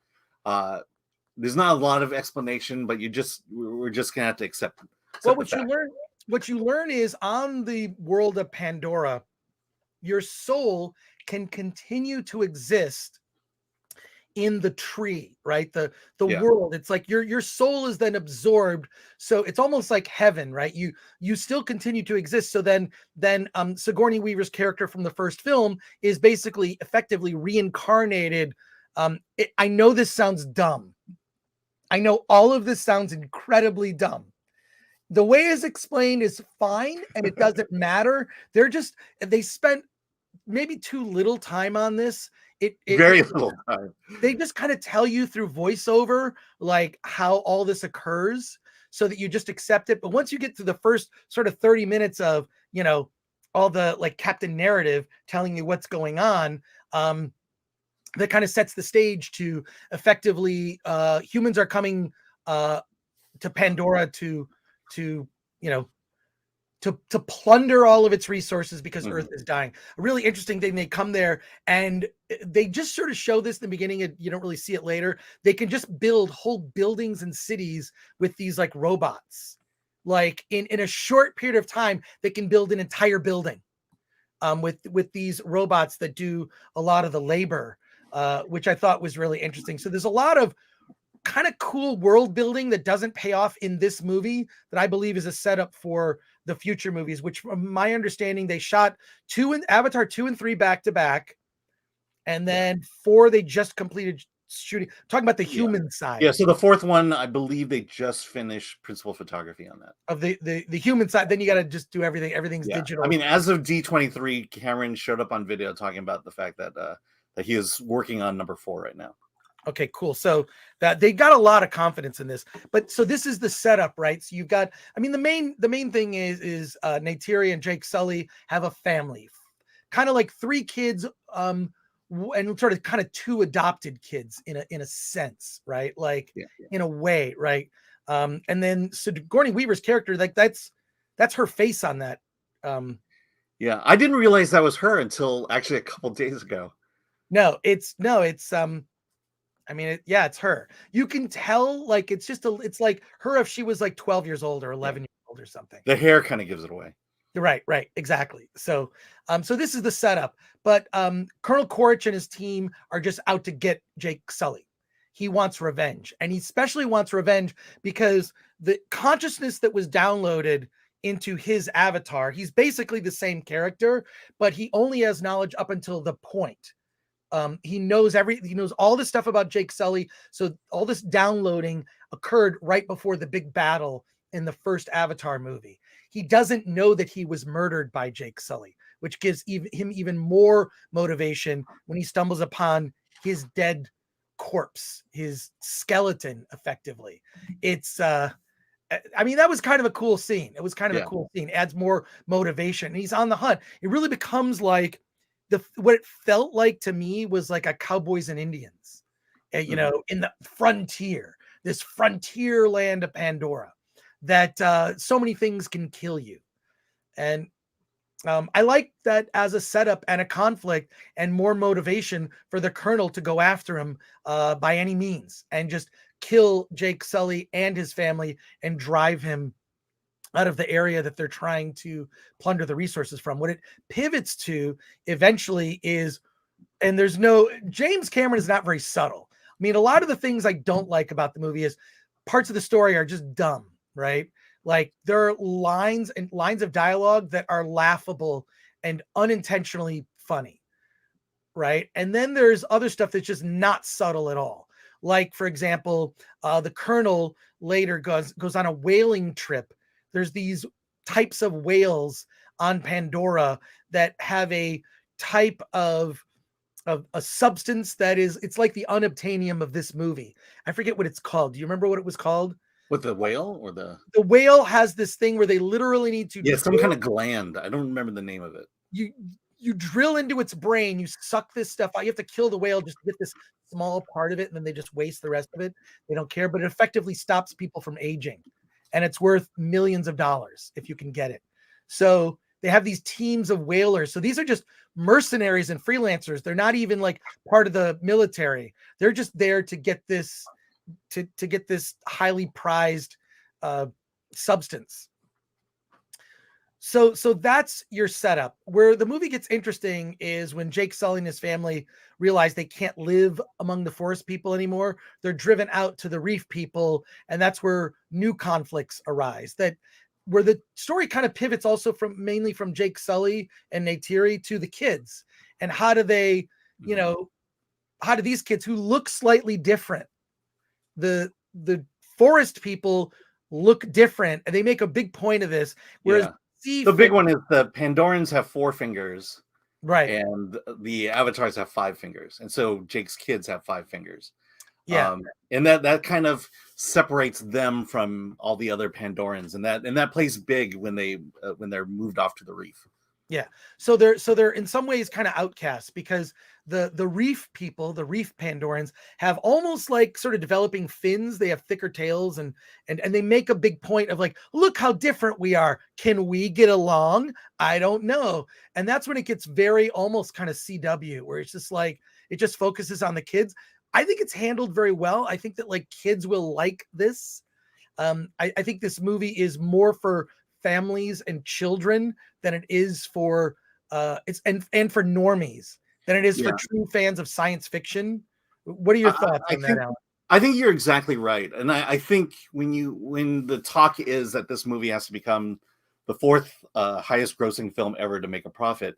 There's not a lot of explanation, but we're just gonna have to accept well, what you learn is on the world of Pandora, your soul can continue to exist in the tree, right? The world. It's like your soul is then absorbed. So it's almost like heaven, right? You still continue to exist. So then Sigourney Weaver's character from the first film is basically effectively reincarnated. I know this sounds dumb. I know all of this sounds incredibly dumb. The way it's explained is fine, and it doesn't matter. They spent maybe too little time on this. Very little time. They just kind of tell you through voiceover, like how all this occurs so that you just accept it. But once you get to the first sort of 30 minutes of, all the like Captain narrative telling you what's going on, that kind of sets the stage to effectively humans are coming to Pandora to plunder all of its resources because Earth is dying. A really interesting thing, they come there and they just sort of show this in the beginning and you don't really see it later. They can just build whole buildings and cities with these like robots. Like in a short period of time, they can build an entire building with these robots that do a lot of the labor, which I thought was really interesting. So there's a lot of kind of cool world building that doesn't pay off in this movie that I believe is a setup for the future movies, which from my understanding, they shot Avatar 2 and 3 back to back. And then 4, they just completed shooting. Talking about the human side. Yeah. So the 4th one, I believe they just finished principal photography on that. Of the human side. Then you got to just do everything. Everything's digital. I mean, as of D23, Cameron showed up on video talking about the fact that he is working on number 4 right now. Okay, cool. So that they got a lot of confidence in this, but so this is the setup, right? So you've got, I mean, the main thing is Neytiri and Jake Sully have a family, kind of like 3 kids, and sort of kind of 2 adopted kids in a sense, right? Like in a way, right? And then Sigourney Weaver's character, like that's her face on that. I didn't realize that was her until actually a couple days ago. It's I mean, it's her. You can tell, like, it's like her if she was like 12 years old or 11 years old or something. The hair kind of gives it away. Right, exactly. So, so this is the setup. But Colonel Quaritch and his team are just out to get Jake Sully. He wants revenge, and he especially wants revenge because the consciousness that was downloaded into his avatar, he's basically the same character, but he only has knowledge up until the point. He knows all this stuff about Jake Sully. So all this downloading occurred right before the big battle in the first Avatar movie. He doesn't know that he was murdered by Jake Sully, which gives him even more motivation when he stumbles upon his dead corpse, his skeleton, effectively. It's, I mean, that was kind of a cool scene. It was kind of a cool scene. Adds more motivation. He's on the hunt. It really becomes like, what it felt like to me was like a Cowboys and Indians, in the frontier, this frontier land of Pandora that so many things can kill you. And I like that as a setup and a conflict and more motivation for the Colonel to go after him by any means and just kill Jake Sully and his family and drive him out of the area that they're trying to plunder the resources from. What it pivots to eventually is, and James Cameron is not very subtle. I mean, a lot of the things I don't like about the movie is parts of the story are just dumb, right? Like there are lines of dialogue that are laughable and unintentionally funny, right? And then there's other stuff that's just not subtle at all. Like, for example, the Colonel later goes on a whaling trip. There's these types of whales on Pandora that have a type of a substance that it's like the unobtainium of this movie. I forget what it's called. Do you remember what it was called? With the whale or the whale has this thing where they literally need to some kind of gland. I don't remember the name of it. You drill into its brain, you suck this stuff out. You have to kill the whale just to get this small part of it, and then they just waste the rest of it. They don't care, but it effectively stops people from aging, and it's worth millions of dollars if you can get it. So they have these teams of whalers. So these are just mercenaries and freelancers. They're not even like part of the military. They're just there to get this to get this highly prized substance. So that's your setup. Where the movie gets interesting is when Jake Sully and his family realize they can't live among the forest people anymore. They're driven out to the reef people, and that's where new conflicts arise. That where the story kind of pivots also mainly from Jake Sully and Neytiri to the kids, and how do they, how do these kids who look slightly different, the forest people look different, and they make a big point of this. Whereas the big one is the Pandorans have 4 fingers, right, and the Avatars have 5 fingers, and so Jake's kids have 5 fingers. Yeah, and that kind of separates them from all the other Pandorans, and that plays big when they're moved off to the reef. Yeah, so they're in some ways kind of outcasts, because the reef people, the reef Pandorans, have almost like sort of developing fins. They have thicker tails, and they make a big point of like, look how different we are. Can we get along? I don't know. And that's when it gets very almost kind of CW, where it's just like it just focuses on the kids. I think it's handled very well. I think that like kids will like this. I think this movie is more for families and children than it is for and for normies than it is for true fans of science fiction. What are your thoughts on that, Alan? I think you're exactly right. And I think when the talk is that this movie has to become the 4th highest grossing film ever to make a profit,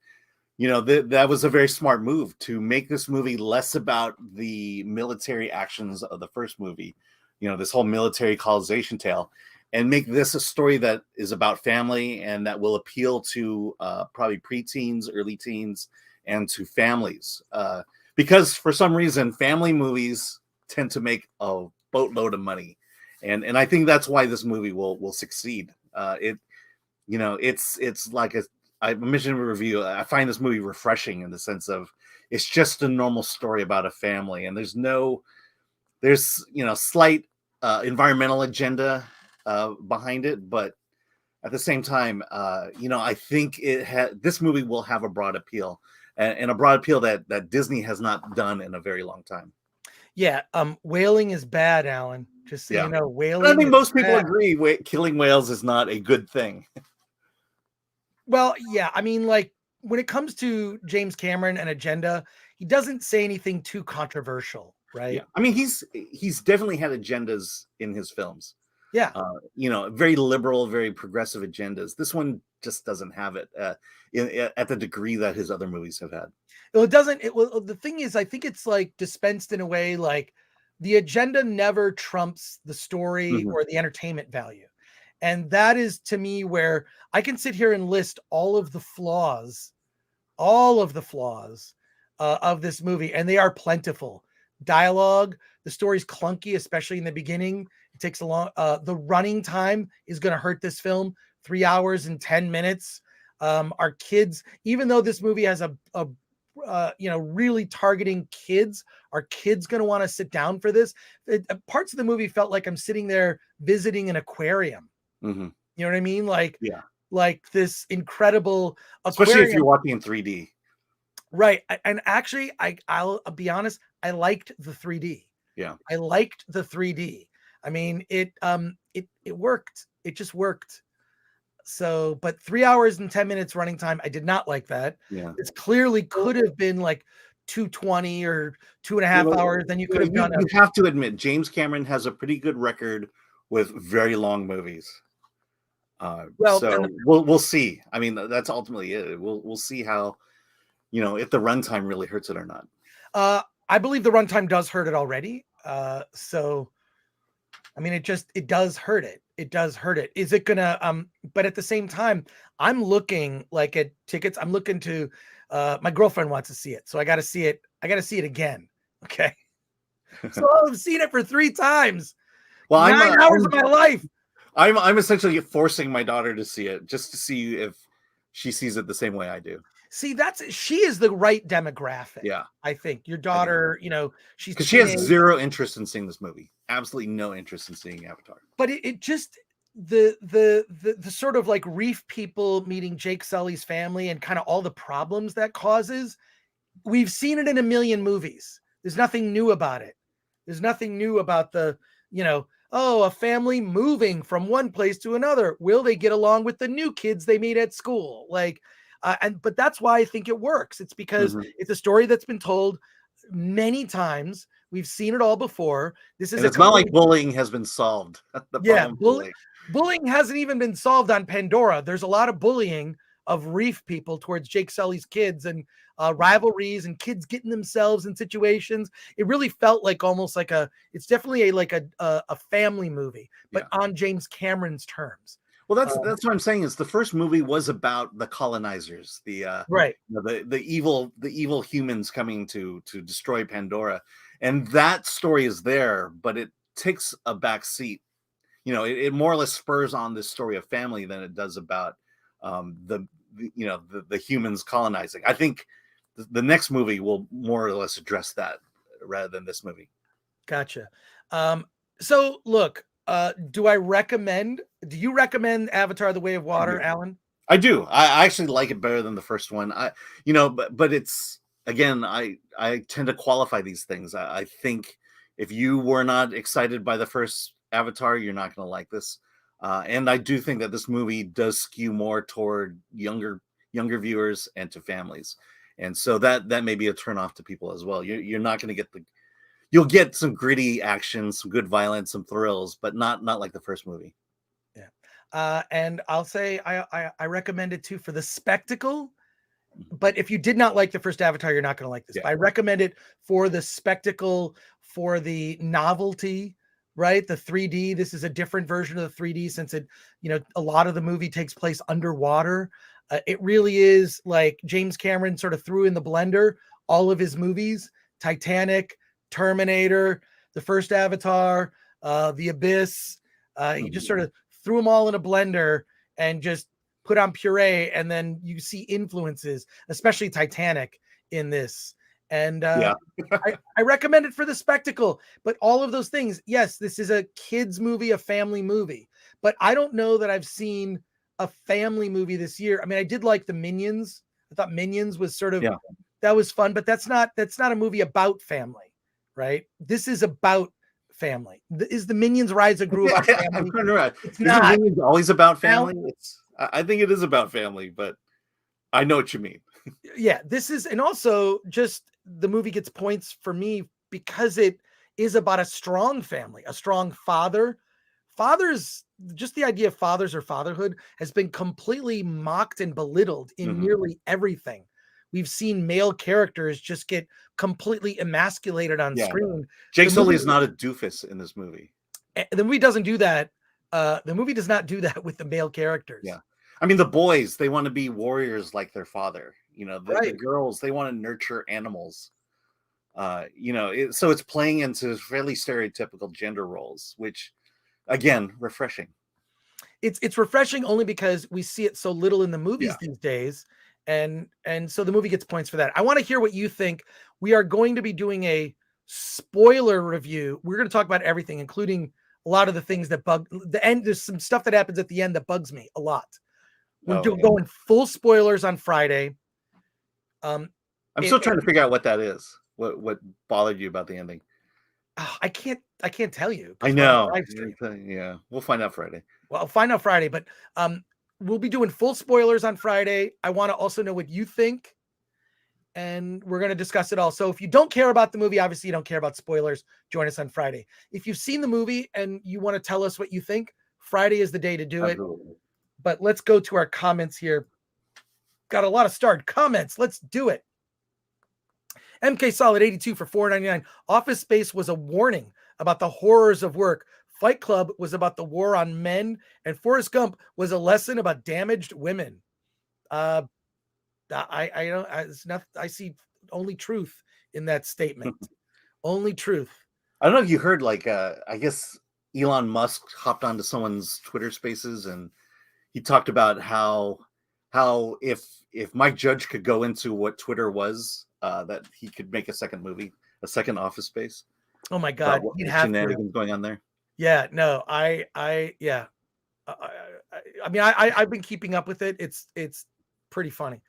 that was a very smart move to make this movie less about the military actions of the first movie, this whole military colonization tale, and make this a story that is about family and that will appeal to probably preteens, early teens, and to families. Because for some reason, family movies tend to make a boatload of money. And I think that's why this movie will succeed. It's like I mentioned in a review, I find this movie refreshing in the sense of it's just a normal story about a family, and there's slight environmental agenda behind it, but at the same time, I think this movie will have a broad appeal, and a broad appeal that Disney has not done in a very long time. Yeah, whaling is bad, Alan. Just so you know, whaling. But I think most people agree killing whales is not a good thing. Well, yeah, I mean, like when it comes to James Cameron and agenda, he doesn't say anything too controversial, right? Yeah, I mean, he's definitely had agendas in his films. Yeah, very liberal, very progressive agendas. This one just doesn't have it at the degree that his other movies have had. Well, it doesn't. The thing is, I think it's like dispensed in a way like the agenda never trumps the story or the entertainment value. And that is, to me, where I can sit here and list all of the flaws of this movie, and they are plentiful. Dialogue, the story's clunky, especially in the beginning. It takes a long. The running time is going to hurt this film. 3 hours and 10 minutes. Our kids, even though this movie has a really targeting kids, are kids going to want to sit down for this? Parts of the movie felt like I'm sitting there visiting an aquarium. Mm-hmm. You know what I mean? Like this incredible aquarium. Especially if you're watching in 3D. Right. And actually, I'll be honest, I liked the 3D. Yeah. I liked the 3D. I mean, it worked. It just worked. So, but 3 hours and 10 minutes running time, I did not like that. Yeah. It's clearly could have been like 220 or 2.5 hours. Then you could have done. You have to admit, James Cameron has a pretty good record with very long movies. We'll see. I mean, that's ultimately it. We'll see how, if the runtime really hurts it or not. I believe the runtime does hurt it already. So, I mean, it does hurt it. It does hurt it. Is it gonna? But at the same time, I'm looking like at tickets. I'm looking to. My girlfriend wants to see it, so I got to see it. I got to see it again. Okay. So I've seen it for 3 times. Well, 9 hours of my life. I'm essentially forcing my daughter to see it just to see if she sees it the same way I do. See, she is the right demographic. Yeah. I think your daughter, she's because she has zero interest in seeing this movie. Absolutely no interest in seeing Avatar. But it just the sort of like reef people meeting Jake Sully's family and kind of all the problems that causes. We've seen it in a million movies. There's nothing new about it. There's nothing new about a family moving from one place to another. Will they get along with the new kids they meet at school? But that's why I think it works. It's because it's a story that's been told many times. We've seen it all before. It's not like bullying has been solved. Bullying hasn't even been solved on Pandora. There's a lot of bullying of reef people towards Jake Sully's kids and rivalries and kids getting themselves in situations. It really felt like almost like it's definitely a family movie, but on James Cameron's terms. Well, that's what I'm saying is the first movie was about the colonizers, the evil humans coming to destroy Pandora. And that story is there, but it takes a back seat. It more or less spurs on this story of family than it does about the humans colonizing. I think the next movie will more or less address that rather than this movie. Gotcha. So look, do you recommend Avatar: The Way of Water, Alan? I do. I actually like it better than the first one. But it's, again, I tend to qualify these things. I think if you were not excited by the first Avatar, you're not going to like this. And I do think that this movie does skew more toward younger viewers and to families. And so that may be a turnoff to people as well. You're not going to get you'll get some gritty action, some good violence, some thrills, but not like the first movie. Yeah. And I'll say I recommend it too for the spectacle. But if you did not like the first Avatar, you're not going to like this. Yeah. I recommend it for the spectacle, for the novelty, right? The 3D. This is a different version of the 3D since a lot of the movie takes place underwater. It really is like James Cameron sort of threw in the blender all of his movies: Titanic, Terminator, the first Avatar, The Abyss. He just sort of threw them all in a blender and just put on puree, and then you see influences, especially Titanic, in this. And I recommend it for the spectacle. But all of those things, yes, this is a kids movie, a family movie. But I don't know that I've seen a family movie this year. I mean, I did like the Minions. I thought Minions was sort of that was fun, but that's not a movie about family, right? This is about family. Is the Minions Rise of Gru about family? It's not. Is Minions always about family? I think it is about family, but I know what you mean. Yeah, this is, and also just the movie gets points for me because it is about a strong family, a strong father. Fathers, just the idea of fathers or fatherhood has been completely mocked and belittled in nearly everything. We've seen male characters just get completely emasculated on screen. Jake Sully is not a doofus in this movie. The movie doesn't do that. The movie does not do that with the male characters. Yeah. I mean, the boys, they want to be warriors like their father. The girls, they want to nurture animals. So it's playing into fairly stereotypical gender roles, which, again, refreshing. It's refreshing only because we see it so little in the movies these days. And so the movie gets points for that. I want to hear what you think. We are going to be doing a spoiler review. We're going to talk about everything, including a lot of the things that bug the end. There's some stuff that happens at the end that bugs me a lot. We're going full spoilers on Friday. I'm still trying to figure out what that is. What bothered you about the ending? I can't tell you. I know. Yeah, we'll find out Friday. Well, I'll find out Friday, but we'll be doing full spoilers on Friday. I want to also know what you think, and we're going to discuss it all. So if you don't care about the movie, obviously you don't care about spoilers, join us on Friday. If you've seen the movie and you want to tell us what you think, Friday is the day to do it. But let's go to our comments here. Got a lot of starred comments. Let's do it. MK Solid 82 for $4.99. Office Space was a warning about the horrors of work. Fight Club was about the war on men, and Forrest Gump was a lesson about damaged women. I see only truth in that statement. Only truth. I don't know if you heard, I guess Elon Musk hopped onto someone's Twitter Spaces and he talked about how how if Mike Judge could go into what Twitter was, that he could make a second movie, a second Office Space. Oh my God, what he'd have shenanigans going on there. Yeah, no, yeah. I mean, I've been keeping up with it. It's pretty funny.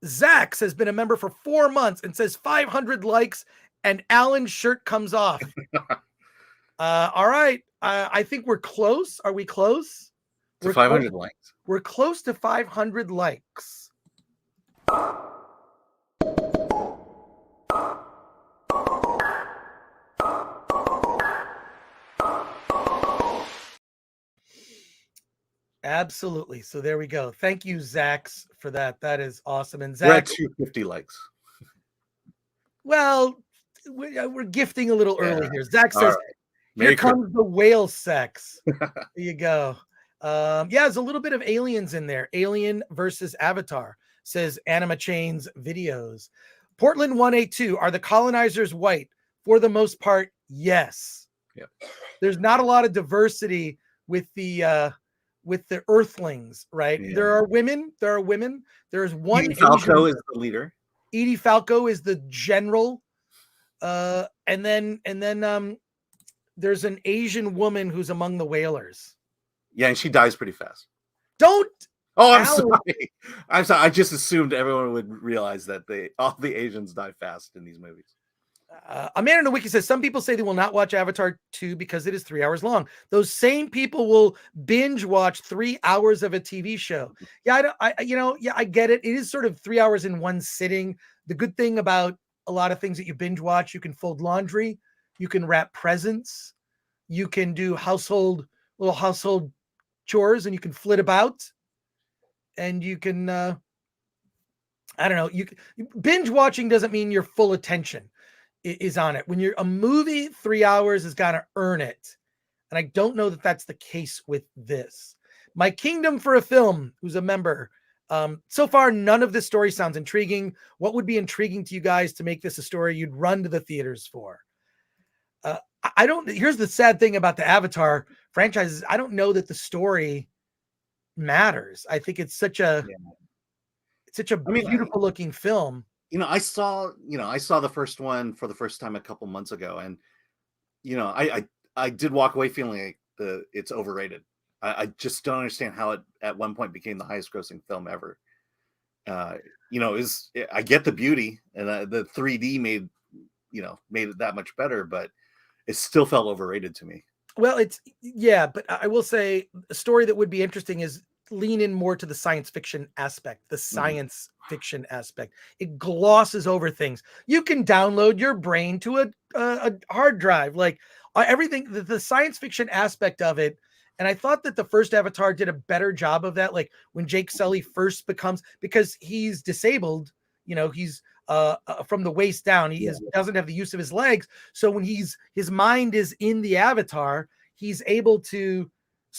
Zax has been a member for 4 months and says 500 likes and Alan's shirt comes off. All right. I think we're close. Are we close? To 500 likes. We're close to 500 likes. Absolutely. So there we go. Thank you, Zax, for that. That is awesome. And Zach, we're at 250 likes. Well, we're gifting a little early here. Zach says, right. Here comes the whale sex. There you go. Yeah, there's a little bit of aliens in there. Alien versus Avatar, says Anima Chain's videos. Portland 182, are the colonizers white? For the most part, yes. Yep. There's not a lot of diversity with the Earthlings, right? Yeah. There are women. There's one. Edie Falco is the leader. Edie Falco is the general. And then there's an Asian woman who's among the whalers. Yeah, and she dies pretty fast. Don't. Oh, I'm sorry. I'm sorry. I just assumed everyone would realize that all the Asians die fast in these movies. A man in the wiki says some people say they will not watch Avatar 2 because it is 3 hours long. Those same people will binge watch 3 hours of a TV show. Yeah, I get it. It is sort of 3 hours in one sitting. The good thing about a lot of things that you binge watch, you can fold laundry, you can wrap presents, you can do little household chores, and you can flit about, and you can I don't know. Binge watching doesn't mean your full attention is on it. When you're a movie, 3 hours has got to earn it. And I don't know that that's the case with this. My Kingdom for a Film, who's a member. So far, none of this story sounds intriguing. What would be intriguing to you guys to make this a story you'd run to the theaters for? Here's the sad thing about the Avatar franchises. I don't know that the story matters. I think it's such a beautiful looking film. I saw the first one for the first time a couple months ago, and I did walk away feeling like it's overrated. I just don't understand how it at one point became the highest grossing film ever. I get the beauty, and the 3D made it that much better, but it still felt overrated to me. Well, but I will say a story that would be interesting is lean in more to the science fiction aspect, fiction aspect. It glosses over things. You can download your brain to a hard drive, like everything, the science fiction aspect of it. And I thought that the first Avatar did a better job of that. Like when Jake Sully first because he's disabled, he's from the waist down, doesn't have the use of his legs. So when his mind is in the Avatar, he's able to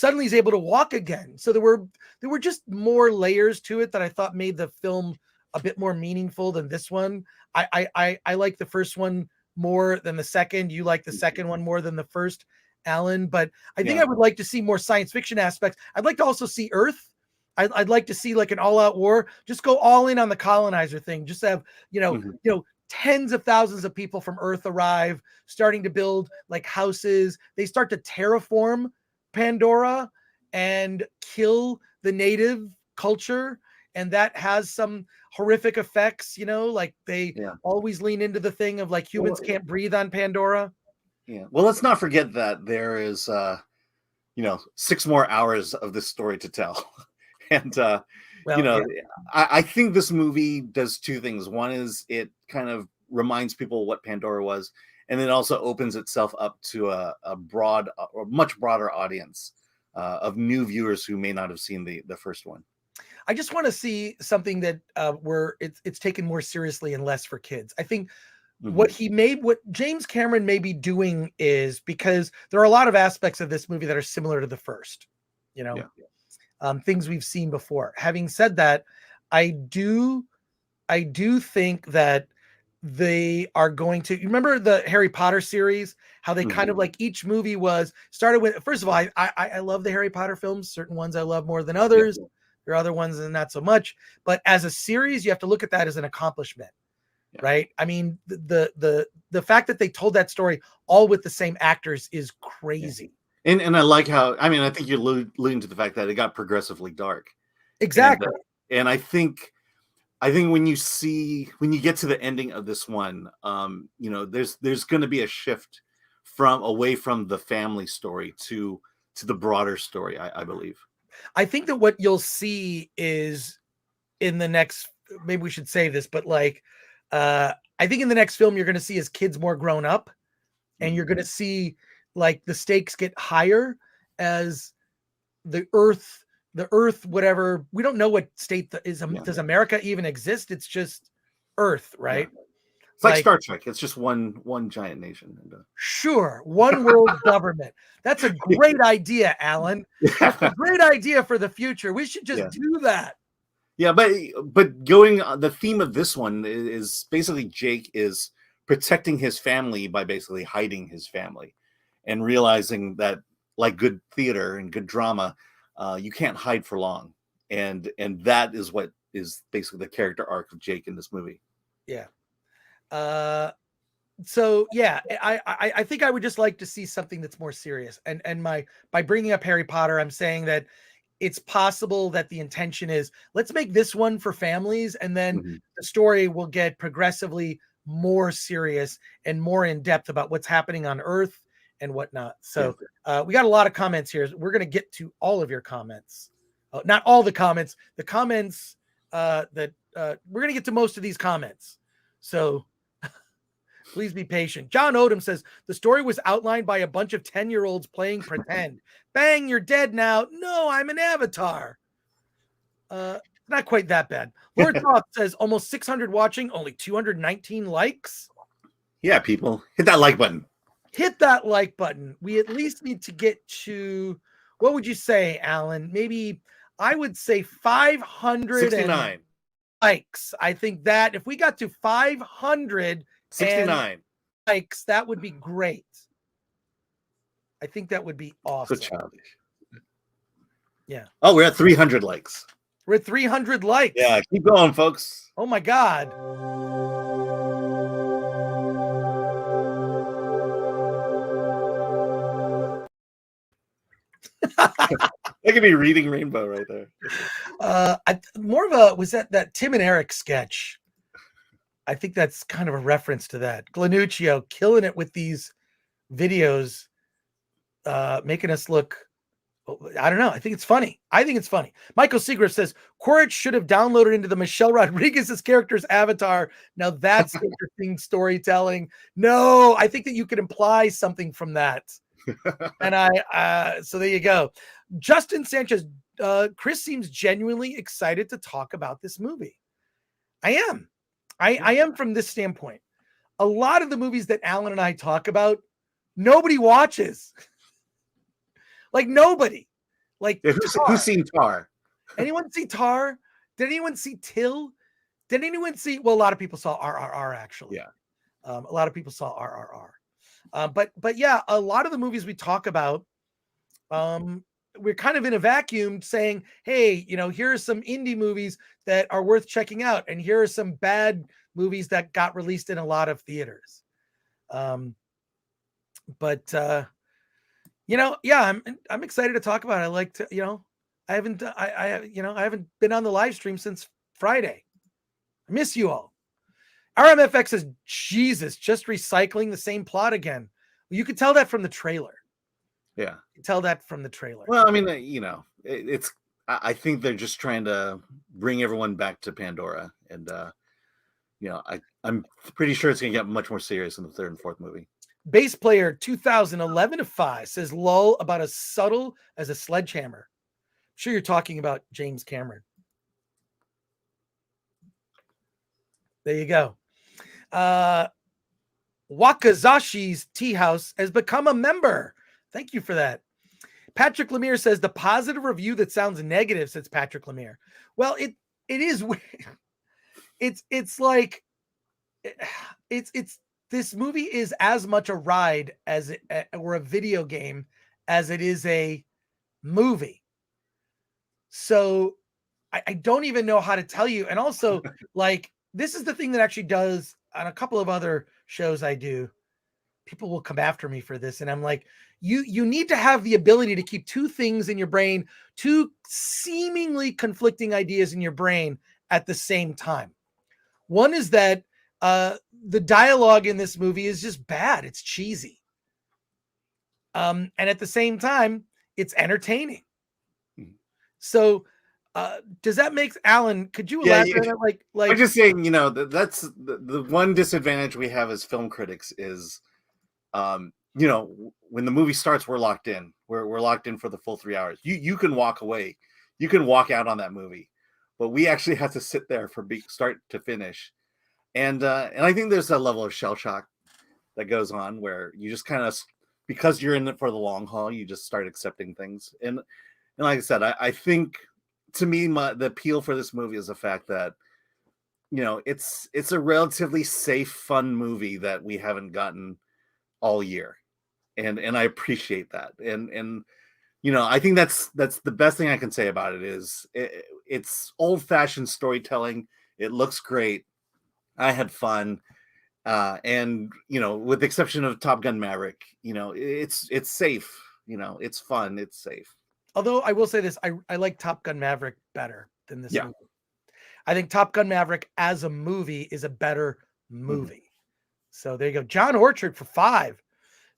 walk again. So there were just more layers to it that I thought made the film a bit more meaningful than this one. I like the first one more than the second. You like the second one more than the first, Alan. But I think I would like to see more science fiction aspects. I'd like to also see Earth. I'd like to see like an all-out war. Just go all in on the colonizer thing. Just have tens of thousands of people from Earth arrive, starting to build like houses. They start to terraform Pandora and kill the native culture, and that has some horrific effects, like they always lean into the thing of like humans can't breathe on Pandora. Well, let's not forget that there is 6 more hours of this story to tell. And I think this movie does 2 things. One is it kind of reminds people what Pandora was, and then also opens itself up to a broad or much broader audience of new viewers who may not have seen the first one. I just want to see something that where it's taken more seriously and less for kids. I think what James Cameron may be doing is, because there are a lot of aspects of this movie that are similar to the first, things we've seen before. Having said that, I do think that they are going to, remember the Harry Potter series, how they kind of like each movie started with, first of all, I love the Harry Potter films. Certain ones I love more than others. There are other ones and not so much. But as a series, you have to look at that as an accomplishment, right? I mean, the fact that they told that story all with the same actors is crazy. And I like how, I mean, I think you're alluding to the fact that it got progressively dark. Exactly. And I think when you get to the ending of this one, there's going to be a shift away from the family story to the broader story, I believe. I think that what you'll see is in the next, maybe we should say this, but like, I think in the next film, you're going to see as kids more grown up, and you're going to see like the stakes get higher as the earth, whatever, we don't know what state does America even exist? It's just Earth, right? Yeah. It's like Star Trek. It's just one giant nation. Sure. One world government. That's a great idea, Alan. That's a great idea for the future. We should just do that. Yeah, but going, the theme of this one is basically Jake is protecting his family by basically hiding his family, and realizing that, like good theater and good drama, you can't hide for long, and that is what is basically the character arc of Jake in this movie. Yeah. So yeah, I think I would just like to see something that's more serious. And by bringing up Harry Potter, I'm saying that it's possible that the intention is, let's make this one for families, and then the story will get progressively more serious and more in depth about what's happening on Earth and whatnot. So we got a lot of comments here. We're going to get to all of your comments. Not all the comments, that we're going to get to most of these comments. So please be patient. John Odom says the story was outlined by a bunch of 10-year-olds playing pretend. Bang, you're dead now. No, I'm an avatar. Not quite that bad. Lord Thoth says almost 600 watching, only 219 likes. Yeah, people, hit that like button. Hit that like button. We at least need to get to, what would you say, Alan? Maybe I would say 569 likes. I think that if we got to 569 likes, that would be great. I think that would be awesome. So childish. Yeah. Oh, we're at 300 likes. We're at 300 likes. Yeah, keep going, folks. Oh my God. That could be Reading Rainbow right there. More of a, was that Tim and Eric sketch? I think that's kind of a reference to that. Glanuccio killing it with these videos, making us look, I don't know. I think it's funny. Michael Seagrave says Quaritch should have downloaded into the Michelle Rodriguez's character's avatar. Now that's interesting storytelling. No, I think that you could imply something from that. And so there you go. Justin Sanchez, Chris seems genuinely excited to talk about this movie. I am. I am, from this standpoint. A lot of the movies that Alan and I talk about, nobody watches. Like nobody. Like, who's seen Tar? Anyone see Tar? Did anyone see Till? Did anyone see? Well, a lot of people saw RRR actually. Yeah. A lot of people saw RRR. But yeah, a lot of the movies we talk about, we're kind of in a vacuum saying, hey, here are some indie movies that are worth checking out, and here are some bad movies that got released in a lot of theaters. Yeah, I'm excited to talk about it. I like to, I haven't been on the live stream since Friday. I miss you all. RMFX says, Jesus, just recycling the same plot again. Well, you could tell that from the trailer. Yeah. You tell that from the trailer. Well, I mean, I think they're just trying to bring everyone back to Pandora. And, I'm pretty sure it's going to get much more serious in the third and fourth movie. Bass player 2011-5 says, lol, about as subtle as a sledgehammer. I'm sure you're talking about James Cameron. There you go. Wakazashi's Tea House has become a member. Thank you for that. Patrick Lemire says the positive review that sounds negative, says Patrick Lemire. Well, it is weird. It's like this movie is as much a ride as or a video game as it is a movie. So I don't even know how to tell you. And also, like, this is the thing that actually does on a couple of other shows I do. People will come after me for this. And I'm like, you need to have the ability to keep two things in your brain, two seemingly conflicting ideas in your brain at the same time. One is that the dialogue in this movie is just bad. It's cheesy. And at the same time, it's entertaining. So does that make Alan? Could you elaborate on like I'm just saying, you know, that's the one disadvantage we have as film critics is, you know, when the movie starts, we're locked in. We're locked in for the full 3 hours. You can walk away, you can walk out on that movie, but we actually have to sit there from start to finish. And I think there's a level of shell shock that goes on where you just kind of, because you're in it for the long haul, you just start accepting things. And like I said, I think, to me, the appeal for this movie is the fact that, you know, it's a relatively safe, fun movie that we haven't gotten all year, and I appreciate that. And you know, I think that's the best thing I can say about it is it's old-fashioned storytelling. It looks great. I had fun, and you know, with the exception of Top Gun Maverick, you know, it's safe. You know, it's fun. It's safe. Although I will say this, I like Top Gun Maverick better than this Yeah. movie. I think Top Gun Maverick as a movie is a better movie. Mm-hmm. So there you go. John Orchard for 5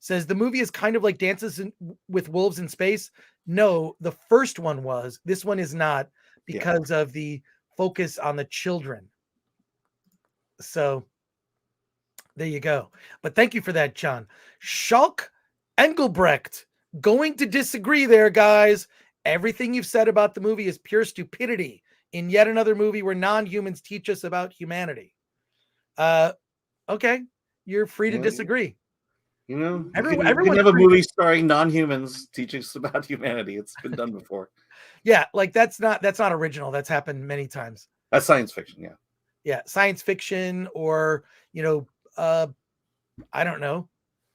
says the movie is kind of like Dances with Wolves in Space. No, the first one was. This one is not, because of the focus on the children. So there you go. But thank you for that, John. Schalk Engelbrecht. Going to disagree there, guys. Everything you've said about the movie is pure stupidity in yet another movie where non-humans teach us about humanity. Okay. You're free to disagree. You know, everyone can have a movie starring non-humans teaching us about humanity. It's been done before. Yeah, like that's not original. That's happened many times. That's science fiction, yeah. Yeah, science fiction, or you know, I don't know,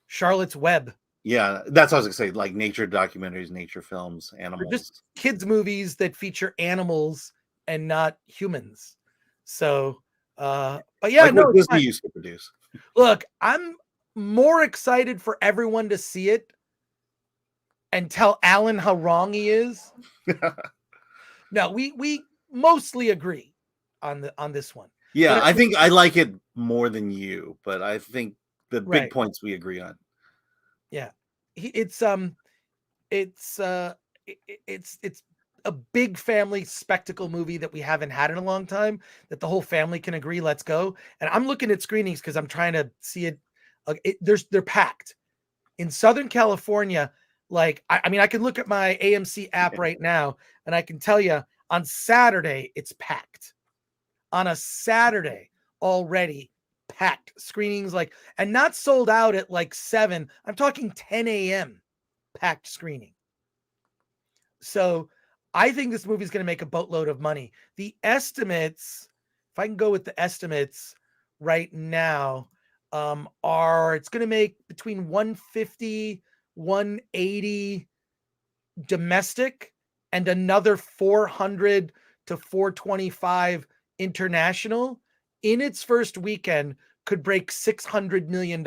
Charlotte's Web. Yeah, that's what I was gonna say, like nature documentaries, nature films, animals. Or just kids movies that feature animals and not humans. So, but yeah, like what Disney used to produce. Look, I'm more excited for everyone to see it and tell Alan how wrong he is. No, we mostly agree on this one. Yeah, I think I like it more than you, but I think the big points we agree on. Yeah, it's a big family spectacle movie that we haven't had in a long time, that the whole family can agree, let's go. And I'm looking at screenings because I'm trying to see it. They're packed in Southern California. Like, I mean, I can look at my AMC app right now and I can tell you on Saturday, it's packed. On a Saturday already packed screenings, like, and not sold out at like 7. I'm talking 10 a.m. packed screening. So I think this movie is going to make a boatload of money. The estimates, if I can go with the estimates right now, are it's going to make between 150, 180 domestic and another 400 to 425 international in its first weekend. Could break $600 million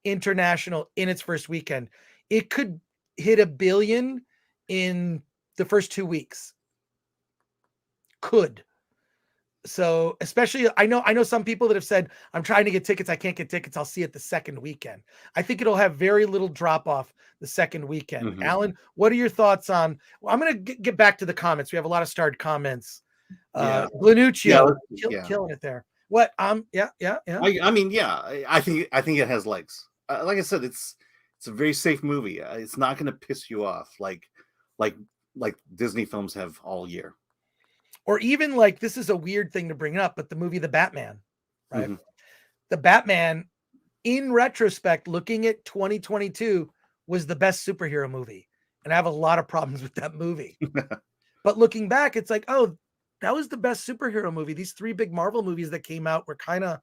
international in its first weekend. It could hit $1 billion in the first 2 weeks. Could. So, especially, I know some people that have said, I'm trying to get tickets. I can't get tickets. I'll see it the second weekend. I think it'll have very little drop off the second weekend. Mm-hmm. Alan, what are your thoughts on, I'm going to get back to the comments. We have a lot of starred comments. Blanuccio, killing it there. What? Yeah. I mean, yeah, I think it has legs. Like I said, it's a very safe movie. It's not going to piss you off like Disney films have all year. Or even like, this is a weird thing to bring up, but the movie The Batman, right? Mm-hmm. The Batman, in retrospect, looking at 2022, was the best superhero movie. And I have a lot of problems with that movie. But looking back, it's like, oh, that was the best superhero movie. These 3 big Marvel movies that came out were kind of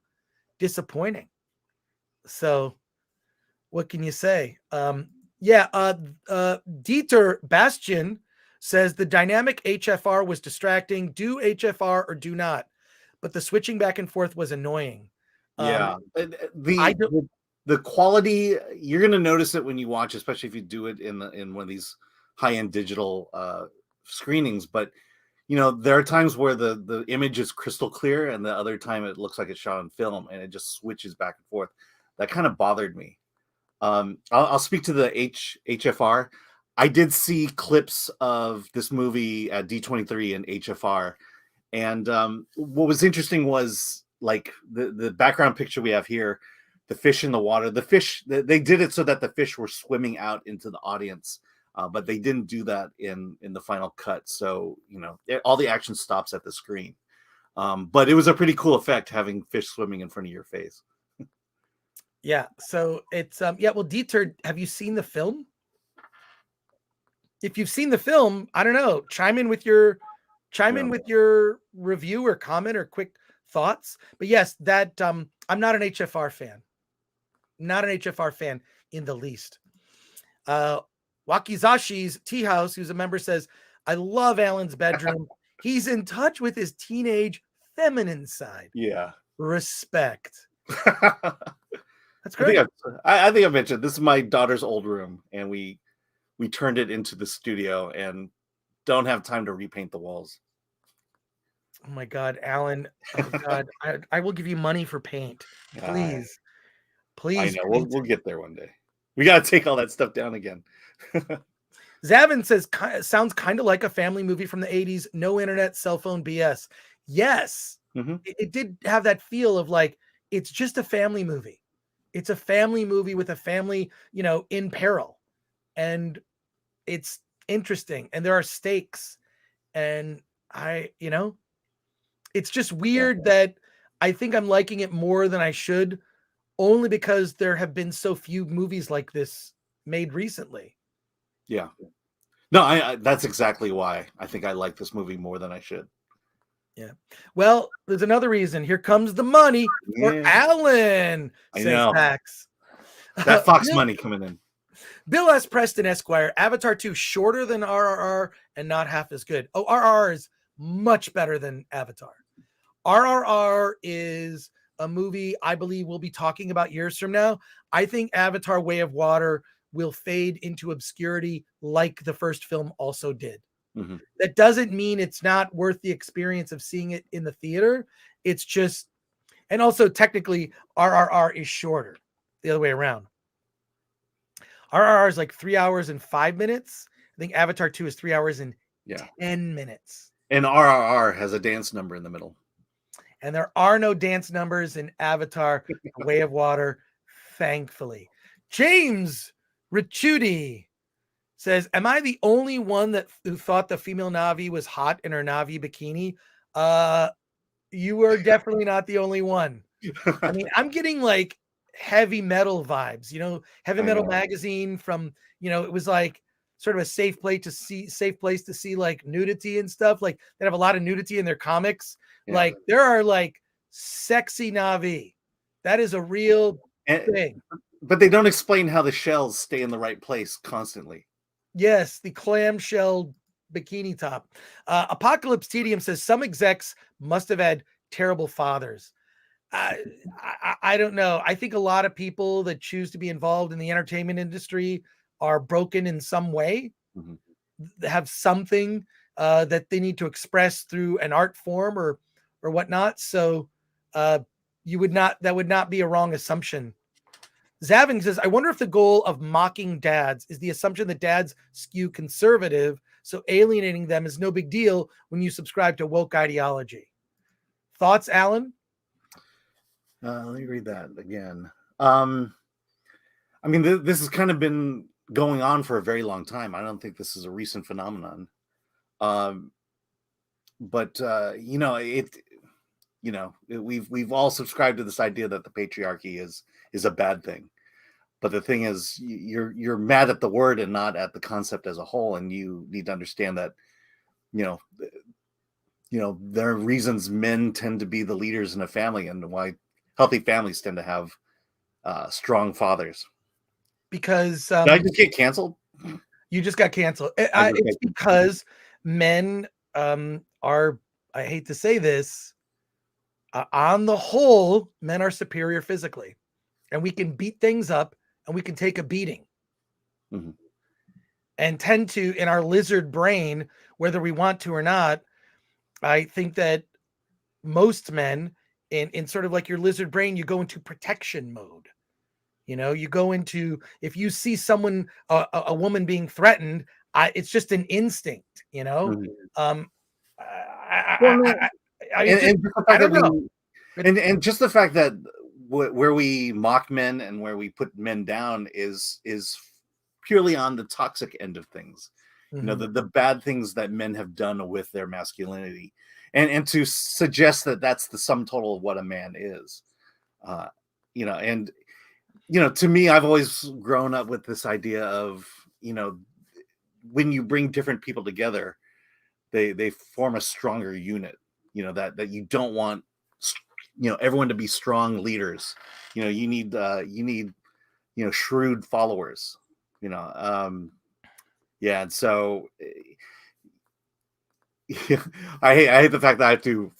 disappointing. So what can you say? Dieter Bastian says the dynamic HFR was distracting. Do HFR or do not. But the switching back and forth was annoying. Yeah. The quality, you're going to notice it when you watch, especially if you do it in one of these high-end digital screenings. But, there are times where the image is crystal clear and the other time it looks like it's shot on film and it just switches back and forth. That kind of bothered me. I'll speak to the HFR. I did see clips of this movie at D23 and HFR. And what was interesting was like the background picture we have here, the fish in the water. The fish, they did it so that the fish were swimming out into the audience, but they didn't do that in the final cut. So, all the action stops at the screen. But it was a pretty cool effect having fish swimming in front of your face. Yeah. So it's, well, Dieter, have you seen the film? If you've seen the film, I don't know, chime in with your review or comment or quick thoughts. But yes, that I'm not an HFR fan. Not an HFR fan in the least. Wakizashi's Tea House, who's a member, says, I love Alan's bedroom. He's in touch with his teenage feminine side. Yeah. Respect. That's great. I think I mentioned this is my daughter's old room, and we turned it into the studio and don't have time to repaint the walls. Oh my God, Alan. Oh God, I will give you money for paint. Please. Please. I know. We'll get there one day. We got to take all that stuff down again. Zavin says, sounds kind of like a family movie from the 80s. No internet, cell phone BS. Yes. Mm-hmm. It did have that feel of like, it's just a family movie. It's a family movie with a family, in peril. And it's interesting. And there are stakes. And it's just weird that I think I'm liking it more than I should, only because there have been so few movies like this made recently. Yeah. No, I that's exactly why I think I like this movie more than I should. Yeah. Well, there's another reason. Here comes the money for Alan. I know. Max. That Fox money coming in. Bill S. Preston, Esquire. Avatar 2 shorter than RRR and not half as good. Oh, RRR is much better than Avatar. RRR is a movie I believe we'll be talking about years from now. I think Avatar Way of Water will fade into obscurity like the first film also did. Mm-hmm. That doesn't mean it's not worth the experience of seeing it in the theater. It's just, and also technically RRR is shorter the other way around. RRR is like 3 hours and 5 minutes. I think Avatar 2 is 3 hours and 10 minutes. And RRR has a dance number in the middle. And there are no dance numbers in Avatar Way of Water, thankfully. James Ricciuti says, am I the only one who thought the female Na'vi was hot in her Na'vi bikini? You were definitely not the only one. I mean, I'm getting like heavy metal vibes, Heavy Metal Magazine from, it was like sort of a safe place to see like nudity and stuff. Like they have a lot of nudity in their comics. Yeah. Like there are like sexy Na'vi. That is a real thing. But they don't explain how the shells stay in the right place constantly. Yes, the clamshell bikini top. Apocalypse Tedium says some execs must have had terrible fathers. I don't know. I think a lot of people that choose to be involved in the entertainment industry are broken in some way, have something that they need to express through an art form or whatnot. So that would not be a wrong assumption. Zavin says, I wonder if the goal of mocking dads is the assumption that dads skew conservative, so alienating them is no big deal when you subscribe to woke ideology. Thoughts, Alan? Let me read that again. I mean, this has kind of been going on for a very long time. I don't think this is a recent phenomenon. But we've all subscribed to this idea that the patriarchy is a bad thing. But the thing is, you're mad at the word and not at the concept as a whole. And you need to understand that, there are reasons men tend to be the leaders in a family and why healthy families tend to have strong fathers. Because did I just get canceled? You just got canceled. It's because men are, I hate to say this, on the whole, men are superior physically, and we can beat things up and we can take a beating. Mm-hmm. And tend to, in our lizard brain, whether we want to or not, I think that most men in sort of like your lizard brain, you go into protection mode. You go into, if you see someone, a woman being threatened, it's just an instinct, Mm-hmm. I, I, I, And, just, and just the I fact don't that know. and just the fact that where we mock men and where we put men down is purely on the toxic end of things. Mm-hmm. The bad things that men have done with their masculinity, and to suggest that that's the sum total of what a man is. And to me, I've always grown up with this idea of, when you bring different people together, they form a stronger unit. That you don't want everyone to be strong leaders. You need shrewd followers. Yeah, and so I hate the fact that I have to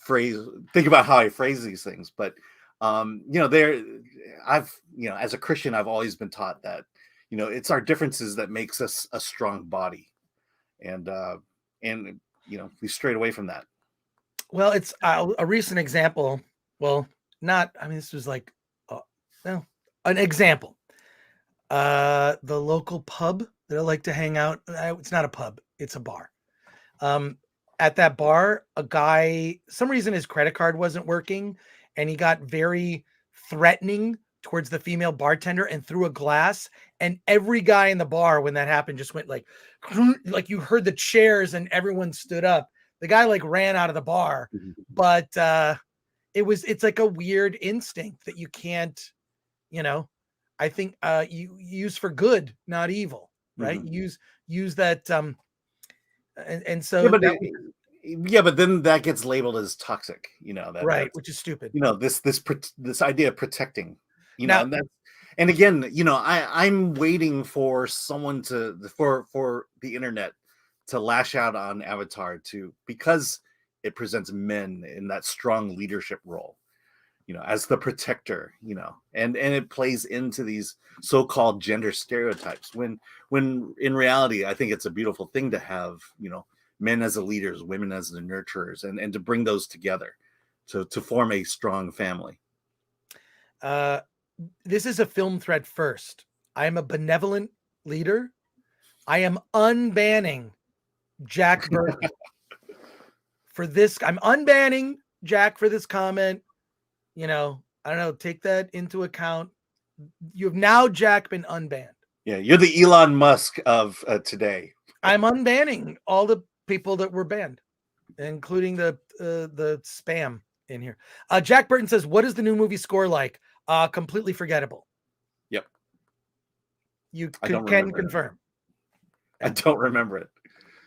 think about how I phrase these things, but as a Christian, I've always been taught that it's our differences that makes us a strong body, and we strayed away from that. Well, it's a recent example. Well, this was like, an example. The local pub that I like to hang out. It's not a pub; it's a bar. At that bar, a guy, some reason his credit card wasn't working, and he got very threatening towards the female bartender and threw a glass. And every guy in the bar, when that happened, just went like you heard the chairs and everyone stood up. The guy like ran out of the bar, but it's like a weird instinct that you can't, I think you use for good, not evil, right? Mm-hmm. Use that and so but then that gets labeled as toxic, right, which is stupid. This idea of protecting, Now, and again, I'm waiting for someone for the internet to lash out on Avatar because it presents men in that strong leadership role, as the protector, and it plays into these so-called gender stereotypes when in reality, I think it's a beautiful thing to have, men as the leaders, women as the nurturers, and to bring those together to form a strong family. This is a film thread first. I am a benevolent leader. I am unbanning Jack Burton for this. I'm unbanning Jack for this comment. I don't know. Take that into account. You've now, Jack, been unbanned. Yeah, you're the Elon Musk of today. I'm unbanning all the people that were banned, including the spam in here. Jack Burton says, "What is the new movie score like? Completely forgettable." Yep. You can confirm. I don't remember it.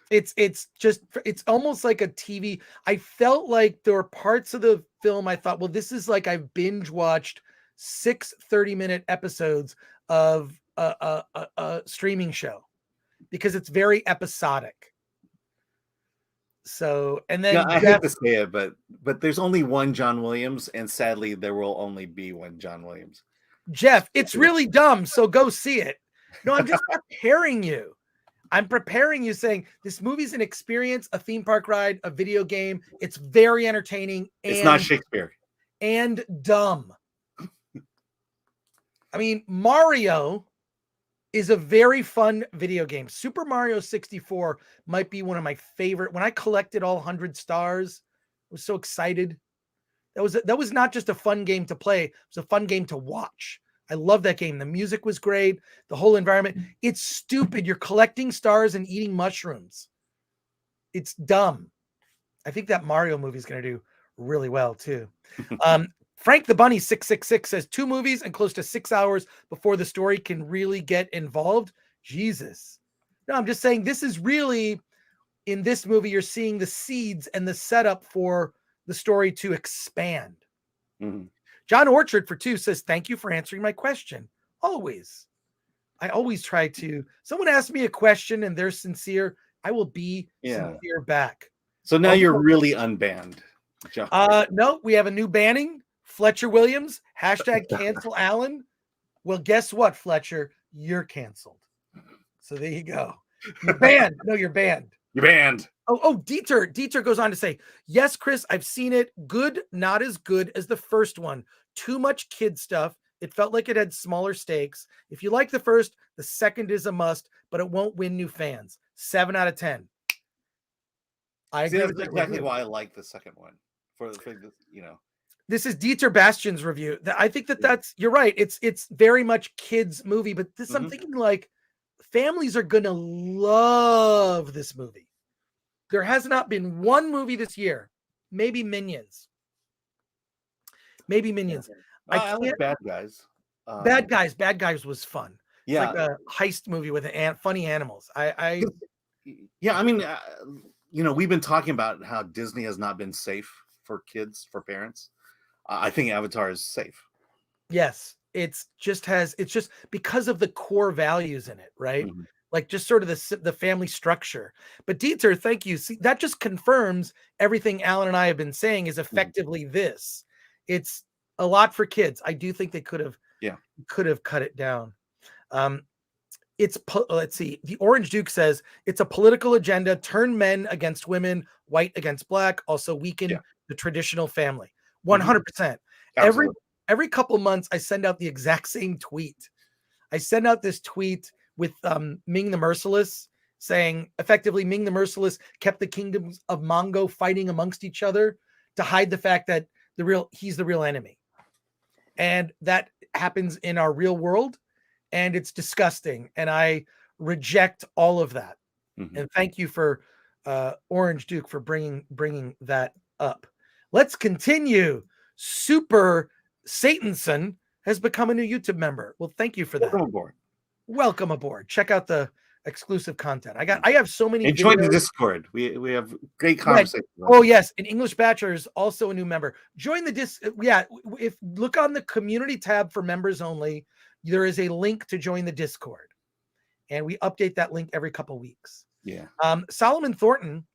It's almost like a TV. I felt like there were parts of the film I thought, well, this is like I've binge watched 6 30-minute episodes of a streaming show because it's very episodic. So, and then I hate to say it, but there's only one John Williams, and sadly, there will only be one John Williams. Jeff, it's really dumb. So go see it. No, I'm just preparing you. I'm preparing you, saying this movie's an experience, a theme park ride, a video game. It's very entertaining. It's not Shakespeare. And dumb. I mean, Mario is a very fun video game. Super Mario 64 might be one of my favorite. When I collected all 100 stars, I was so excited. That was not just a fun game to play. It was a fun game to watch. I love that game. The music was great. The whole environment. It's stupid. You're collecting stars and eating mushrooms. It's dumb. I think that Mario movie is going to do really well too. Frank the Bunny 666 says 2 movies and close to 6 hours before the story can really get involved. Jesus. No, I'm just saying this is really, in this movie, you're seeing the seeds and the setup for the story to expand. Mm-hmm. John Orchard for 2 says, thank you for answering my question. Always. I always try to. Someone asks me a question and they're sincere. I will be sincere back. So now you're really unbanned. No, we have a new banning. Fletcher Williams, #cancel Alan. Well, guess what, Fletcher? You're canceled. So there you go. You're banned. No, you're banned. You're banned. Oh, Dieter goes on to say, yes, Chris, I've seen it. Good, not as good as the first one. Too much kid stuff. It felt like it had smaller stakes. If you like the first, the second is a must, but it won't win new fans. 7 out of 10. I agree. That's exactly why I like the second one. For This is Dieter Bastian's review. I think that's you're right. It's very much kids movie, but this I'm thinking like families are gonna love this movie. There has not been one movie this year. Maybe Minions. I like Bad Guys. Bad Guys was fun. It's like a heist movie with funny animals. I mean, we've been talking about how Disney has not been safe for kids, for parents. I think Avatar is safe. Yes, it's just because of the core values in it, right? Mm-hmm. Like just sort of the family structure. But Dieter, thank you. See, that just confirms everything Alan and I have been saying is effectively this. It's a lot for kids. I do think they could have cut it down. Let's see. The Orange Duke says it's a political agenda, turn men against women, white against black, also weaken the traditional family. 100%. Every couple months, I send out the exact same tweet. I send out this tweet with Ming the Merciless saying, effectively, Ming the Merciless kept the kingdoms of Mongo fighting amongst each other to hide the fact that he's the real enemy. And that happens in our real world. And it's disgusting. And I reject all of that. Mm-hmm. And thank you for Orange Duke for bringing that up. Let's continue. Super Satanson has become a new YouTube member. Well, thank you for that. Welcome aboard. Check out the exclusive content. I have so many. And join the Discord. We have great conversations. Oh yes, and English Bachelor is also a new member. Join the if look on the community tab for members only. There is a link to join the Discord, and we update that link every couple weeks. Yeah. Solomon Thornton,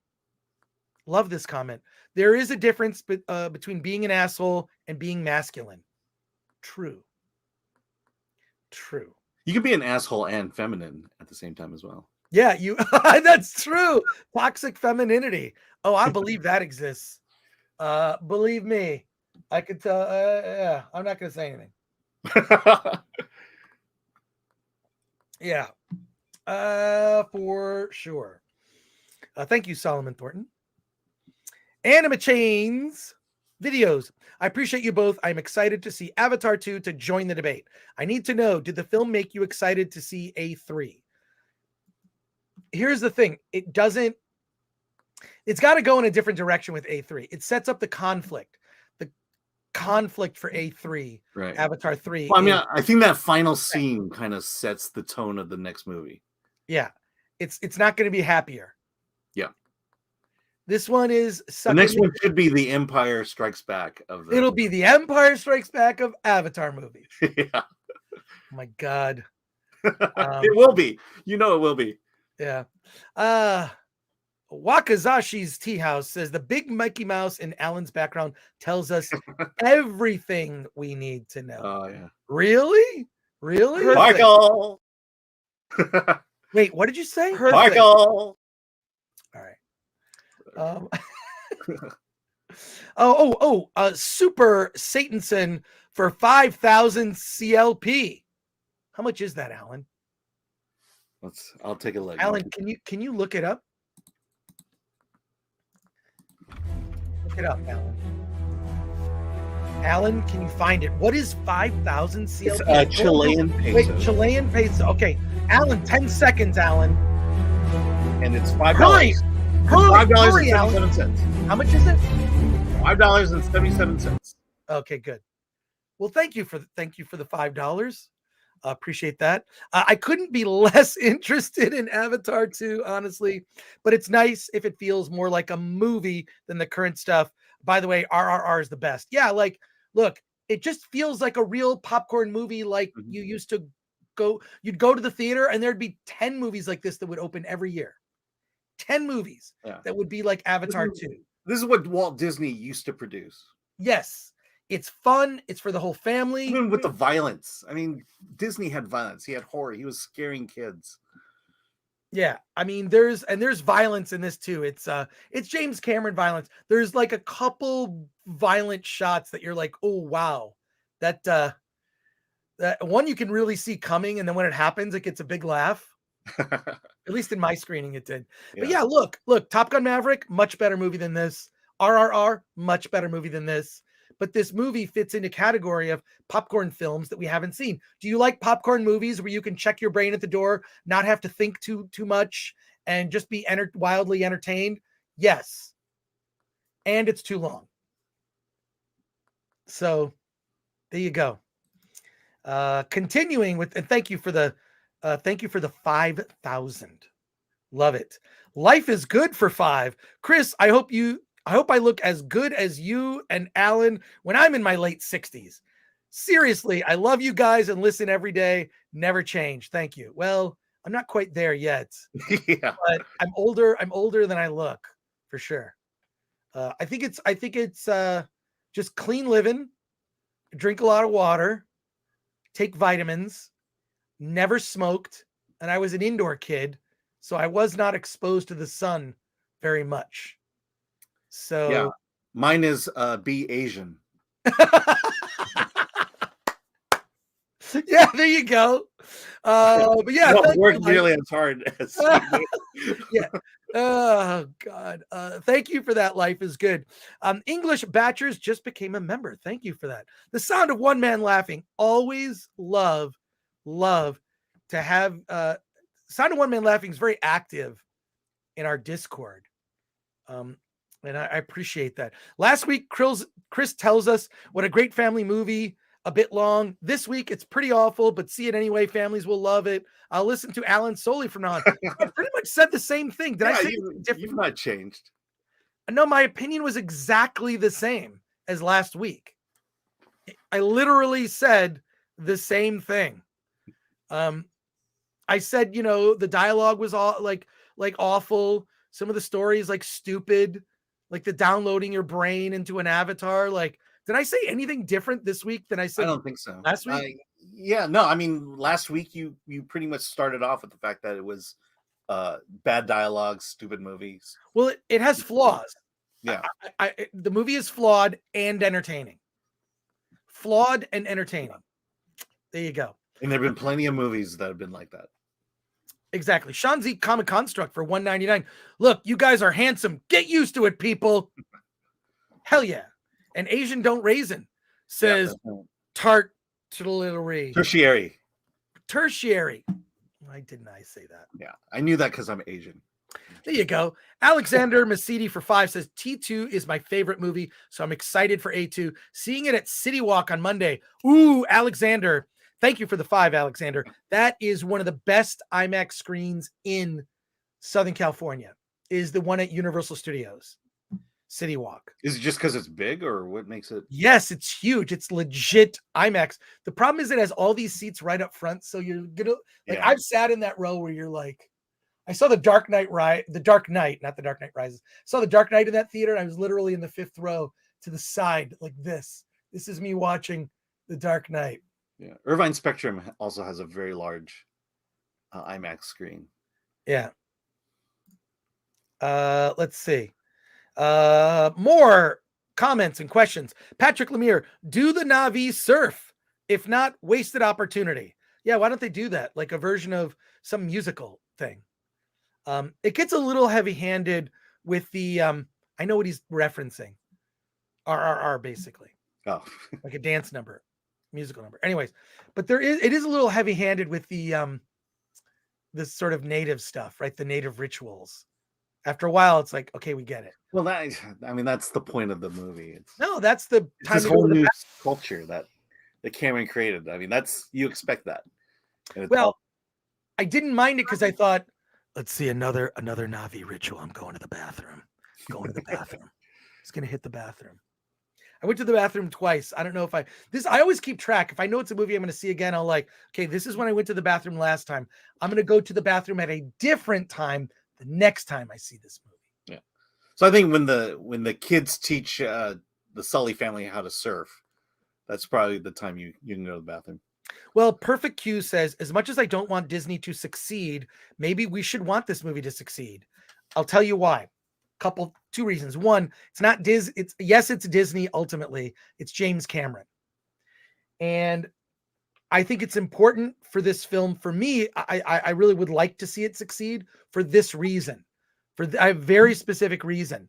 love this comment. There is a difference between being an asshole and being masculine. True. You can be an asshole and feminine at the same time as well. Yeah, that's true. Toxic femininity. Oh, I believe that exists. Believe me, I could tell. Yeah, I'm not going to say anything. Yeah, for sure. Thank you, Solomon Thornton. Anima Chains videos. I appreciate you both. I'm excited to see Avatar 2 to join the debate. I need to know, did the film make you excited to see A3? Here's the thing. It's got to go in a different direction with A3. It sets up the conflict. The conflict for A3, right. Avatar 3. Well, I mean, I think that final scene kind of sets the tone of the next movie. Yeah. It's not going to be happier. Yeah. This one is the next one should be the Empire Strikes Back it'll be the Empire Strikes Back of Avatar movies. Yeah. Oh my God. It will be. It will be. Yeah. Wakazashi's Tea House says the big Mickey Mouse in Alan's background tells us everything we need to know. Oh yeah. Really? Michael. Wait, what did you say? Perfect. Michael. All right. Super Satanson for 5,000 CLP. How much is that, Alan? I'll take a look. Alan, can you look it up? Look it up, Alan. Alan, can you find it? What is 5,000 CLP? It's Chilean peso. Wait, Chilean peso. Okay, Alan, 10 seconds, Alan. And it's $5. $5.77. How much is it? $5.77. Okay, good. Well, thank you for the $5. Appreciate that. I couldn't be less interested in Avatar 2, honestly, but it's nice if it feels more like a movie than the current stuff. By the way, RRR is the best. Yeah, look, it just feels like a real popcorn movie. Like you used to you'd go to the theater and there'd be 10 movies like this that would open every year. 10 movies that would be like Avatar 2. This is what Walt Disney used to produce. Yes. It's fun. It's for the whole family. Even with the violence. I mean, Disney had violence. He had horror. He was scaring kids. Yeah. I mean, there's violence in this too. It's James Cameron violence. There's like a couple violent shots that you're like, oh wow. That one you can really see coming, and then when it happens, it gets a big laugh. At least in my screening, it did. Yeah. But yeah, look, Top Gun Maverick, much better movie than this. RRR, much better movie than this. But this movie fits into category of popcorn films that we haven't seen. Do you like popcorn movies where you can check your brain at the door, not have to think too much, and just be wildly entertained? Yes. And it's too long. So there you go. Continuing with, and thank you for the 5,000. Love it. Life is good for 5. Chris, I hope I look as good as you and Alan when I'm in my late 60s. Seriously, I love you guys and listen every day. Never change. Thank you. Well, I'm not quite there yet. Yeah. But I'm older than I look, for sure. I think it's just clean living, drink a lot of water, take vitamins, never smoked, and I was an indoor kid, so I was not exposed to the sun very much. So yeah, mine is be Asian. Yeah, there you go. But yeah, don't work nearly as hard as yeah. Oh God. Thank you for that. Life is good. English Batchers just became a member. Thank you for that. The sound of one man laughing. Always love to have sound of one man laughing is very active in our Discord. And I appreciate that. Last week, Chris tells us what a great family movie, a bit long. This week, it's pretty awful, but see it anyway. Families will love it. I'll listen to Alan solely from now on. I pretty much said the same thing. Did I say different? You've not changed. No, my opinion was exactly the same as last week. I literally said the same thing. I said, the dialogue was all like awful. Some of the stories like stupid. Like the downloading your brain into an avatar. Like, did I say anything different this week than I said? I don't think so. Last week? No. I mean, last week you pretty much started off with the fact that it was bad dialogue, stupid movies. Well, it has flaws. Yeah. The movie is flawed and entertaining. Flawed and entertaining. There you go. And there have been plenty of movies that have been like that. Exactly. Sean Z Comic Construct for $1.99. Look, you guys are handsome. Get used to it, people. Hell yeah. And Asian don't raisin says tartillery. Tertiary. Why didn't I say that? Yeah, I knew that because I'm Asian. There you go. Alexander Masidi for 5 says T2 is my favorite movie, so I'm excited for A2. Seeing it at City Walk on Monday. Ooh, Alexander. Thank you for the 5, Alexander. That is one of the best IMAX screens in Southern California, is the one at Universal Studios, City Walk. Is it just because it's big, or what makes it? Yes, it's huge. It's legit IMAX. The problem is it has all these seats right up front, so you're gonna I've sat in that row where you're like, I saw the Dark Knight, not the Dark Knight Rises. I saw the Dark Knight in that theater, and I was literally in the 5th row to the side like this. This is me watching the Dark Knight. Yeah, Irvine Spectrum also has a very large IMAX screen. Yeah. Let's see. More comments and questions. Patrick Lemire, do the Na'vi surf? If not, wasted opportunity. Yeah, why don't they do that? Like a version of some musical thing. It gets a little heavy-handed with the I know what he's referencing. RRR, basically. Oh. Like a dance number. Musical number. Anyways, but it is a little heavy-handed with the this sort of native stuff, right? The native rituals. After a while, it's like, okay, we get it. Well, that's the point of the movie. That's the time. This whole new culture that Cameron created. I mean, you expect that. Well, I didn't mind it because I thought, let's see, another Na'vi ritual. I'm going to the bathroom. It's gonna hit the bathroom. I went to the bathroom twice. I don't know if I always keep track. If I know it's a movie I'm going to see again, I'll okay, this is when I went to the bathroom last time. I'm going to go to the bathroom at a different time the next time I see this movie. Yeah. So I think when the kids teach the Sully family how to surf, that's probably the time you can go to the bathroom. Well, Perfect Q says, as much as I don't want Disney to succeed, maybe we should want this movie to succeed. I'll tell you why. Two reasons. One, it's not it's Disney ultimately. It's James Cameron. And I think it's important for this film. For me, I really would like to see it succeed for this reason. A very specific reason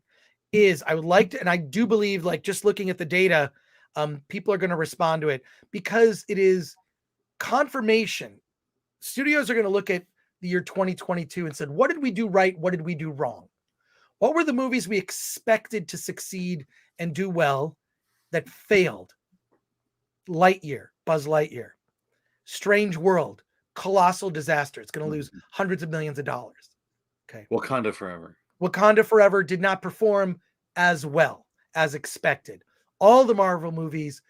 is I would like to, and I do believe, like, just looking at the data, people are going to respond to it because it is confirmation. Studios are going to look at the year 2022 and said, what did we do right? What did we do wrong? What were the movies we expected to succeed and do well that failed? Buzz Lightyear, Strange World, colossal disaster. It's going to lose hundreds of millions of dollars. Okay. Wakanda Forever. Wakanda Forever did not perform as well as expected. All the Marvel movies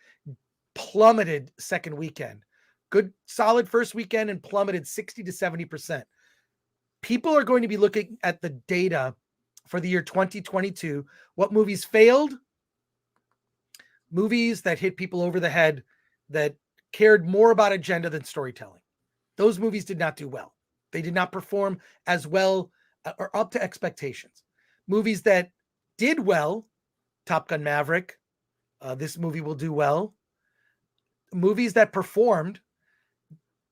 plummeted second weekend. Good, solid first weekend and plummeted 60 to 70%. People are going to be looking at the data for the year 2022. What movies failed? Movies that hit people over the head, that cared more about agenda than storytelling. Those movies did not do well. They did not perform as well or up to expectations. Movies that did well, Top Gun Maverick, this movie will do well. Movies that performed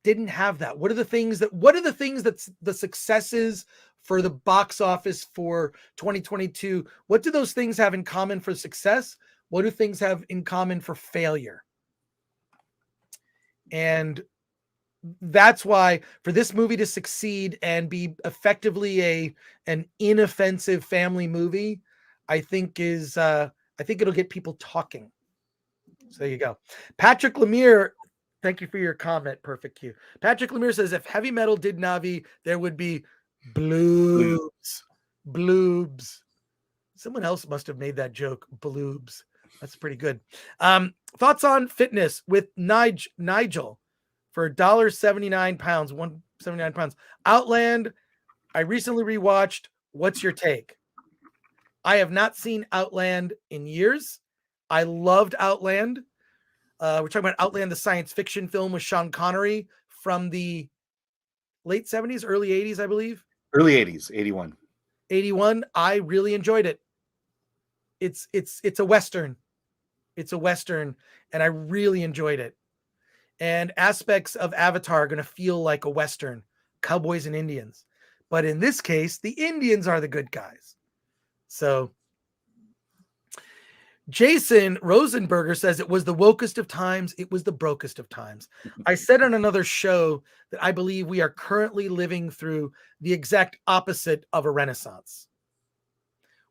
didn't have that. What are the things that's the successes for the box office for 2022? What do those things have in common for success? What do things have in common for failure? And that's why for this movie to succeed and be effectively an inoffensive family movie, I think it'll get people talking. So there you go. Patrick Lemire, thank you for your comment. Perfect Q. Patrick Lemire says, if heavy metal did Navi, there would be bloobs. Bloobs. Someone else must have made that joke. Bloobs. That's pretty good. Thoughts on fitness with Nigel for £1.79, 179 pounds. Outland, I recently rewatched. What's your take? I have not seen Outland in years. I loved Outland. We're talking about Outland, the science fiction film with Sean Connery from the late 70s, early 80s, I believe. Early 80s, 81. 81. I really enjoyed it. It's a Western. It's a Western, and I really enjoyed it. And aspects of Avatar are going to feel like a Western, cowboys and Indians. But in this case, the Indians are the good guys. So Jason Rosenberger says it was the wokest of times. It was the brokest of times. I said on another show that I believe we are currently living through the exact opposite of a renaissance.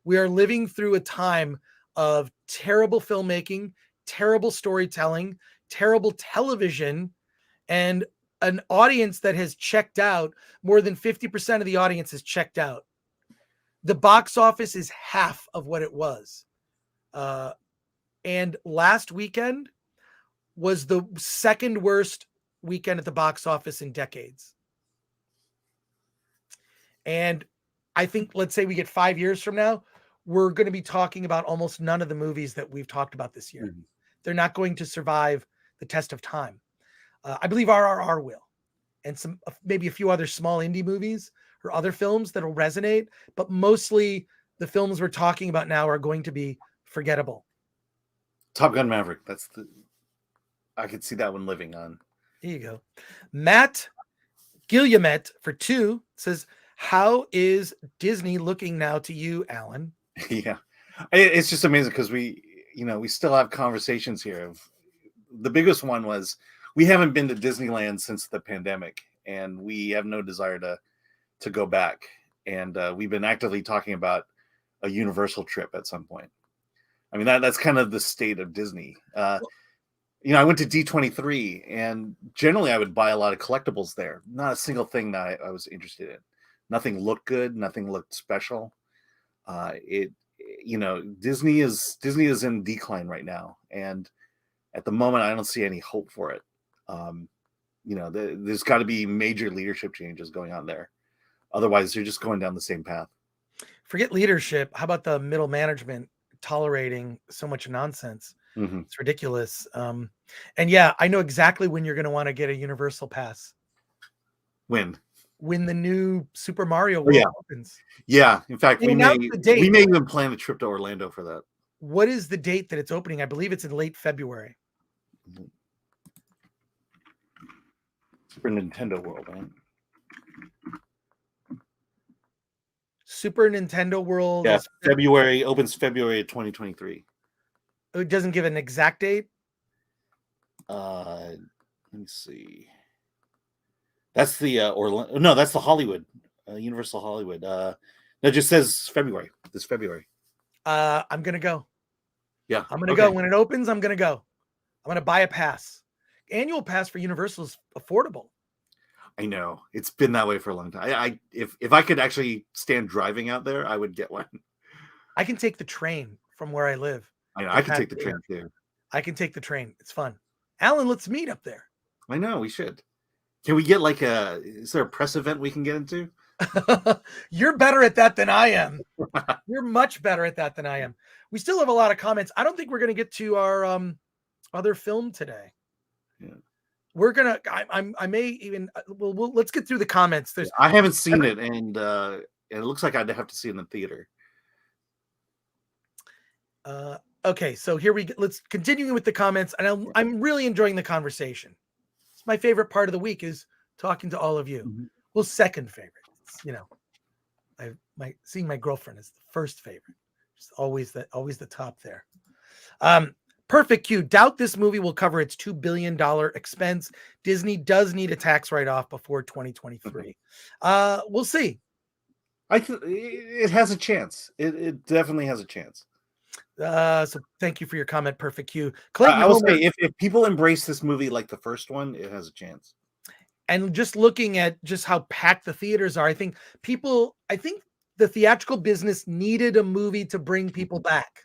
We are living through a time of terrible filmmaking, terrible storytelling, terrible television, and an audience that has checked out. More than 50% of the audience has checked out. The box office is half of what it was. And last weekend was the second worst weekend at the box office in decades. And I think, let's say we get 5 years from now, we're going to be talking about almost none of the movies that we've talked about this year. Mm-hmm. They're not going to survive the test of time. I believe RRR will, and some maybe a few other small indie movies or other films that will resonate, but mostly the films we're talking about now are going to be forgettable. Top Gun Maverick. I could see that one living on. There you go. Matt Guillemet for 2 says, how is Disney looking now to you, Alan? Yeah, it's just amazing because we still have conversations here. The biggest one was we haven't been to Disneyland since the pandemic, and we have no desire to go back. And we've been actively talking about a Universal trip at some point. I mean, that's kind of the state of Disney. I went to D23, and generally I would buy a lot of collectibles there. Not a single thing that I was interested in. Nothing looked good. Nothing looked special. Disney is in decline right now, and at the moment I don't see any hope for it. There's got to be major leadership changes going on there. Otherwise, you're just going down the same path. Forget leadership. How about the middle management tolerating so much nonsense? Mm-hmm. It's ridiculous. And yeah, I know exactly when you're going to want to get a Universal Pass. When the new Super Mario World opens. Yeah. In fact, we may even plan a trip to Orlando for that. What is the date that it's opening? I believe it's in late February. Super Nintendo World, right? Super Nintendo World. Yeah, February opens February of 2023. It doesn't give an exact date. Let me see. That's the Orlando. No, that's the Hollywood, Universal Hollywood. No, it just says February. This February. I'm gonna go. Yeah, I'm gonna go when it opens. I'm gonna go. I'm gonna buy a pass. Annual pass for Universal is affordable. I know it's been that way for a long time. If I could actually stand driving out there, I would get one. I can take the train from where I live. I know I can take the train too. I can take the train. It's fun. Alan, let's meet up there. I know we should. Can we get is there a press event we can get into? You're better at that than I am. You're much better at that than I am. We still have a lot of comments. I don't think we're going to get to our other film today. Yeah. We're going to, I may even, let's get through the comments. I haven't seen it, and it looks like I'd have to see it in the theater. Okay, so here we go. Let's continue with the comments, and I'm really enjoying the conversation. It's my favorite part of the week is talking to all of you. Mm-hmm. Well, second favorite. It's, seeing my girlfriend is the first favorite. Just always the top there. Perfect Q. Doubt this movie will cover its $2 billion expense. Disney does need a tax write-off before 2023. We'll see. It has a chance. It definitely has a chance. So thank you for your comment, Perfect Q. Clayton, I will say if people embrace this movie like the first one, it has a chance. And just looking at just how packed the theaters are, I think the theatrical business needed a movie to bring people back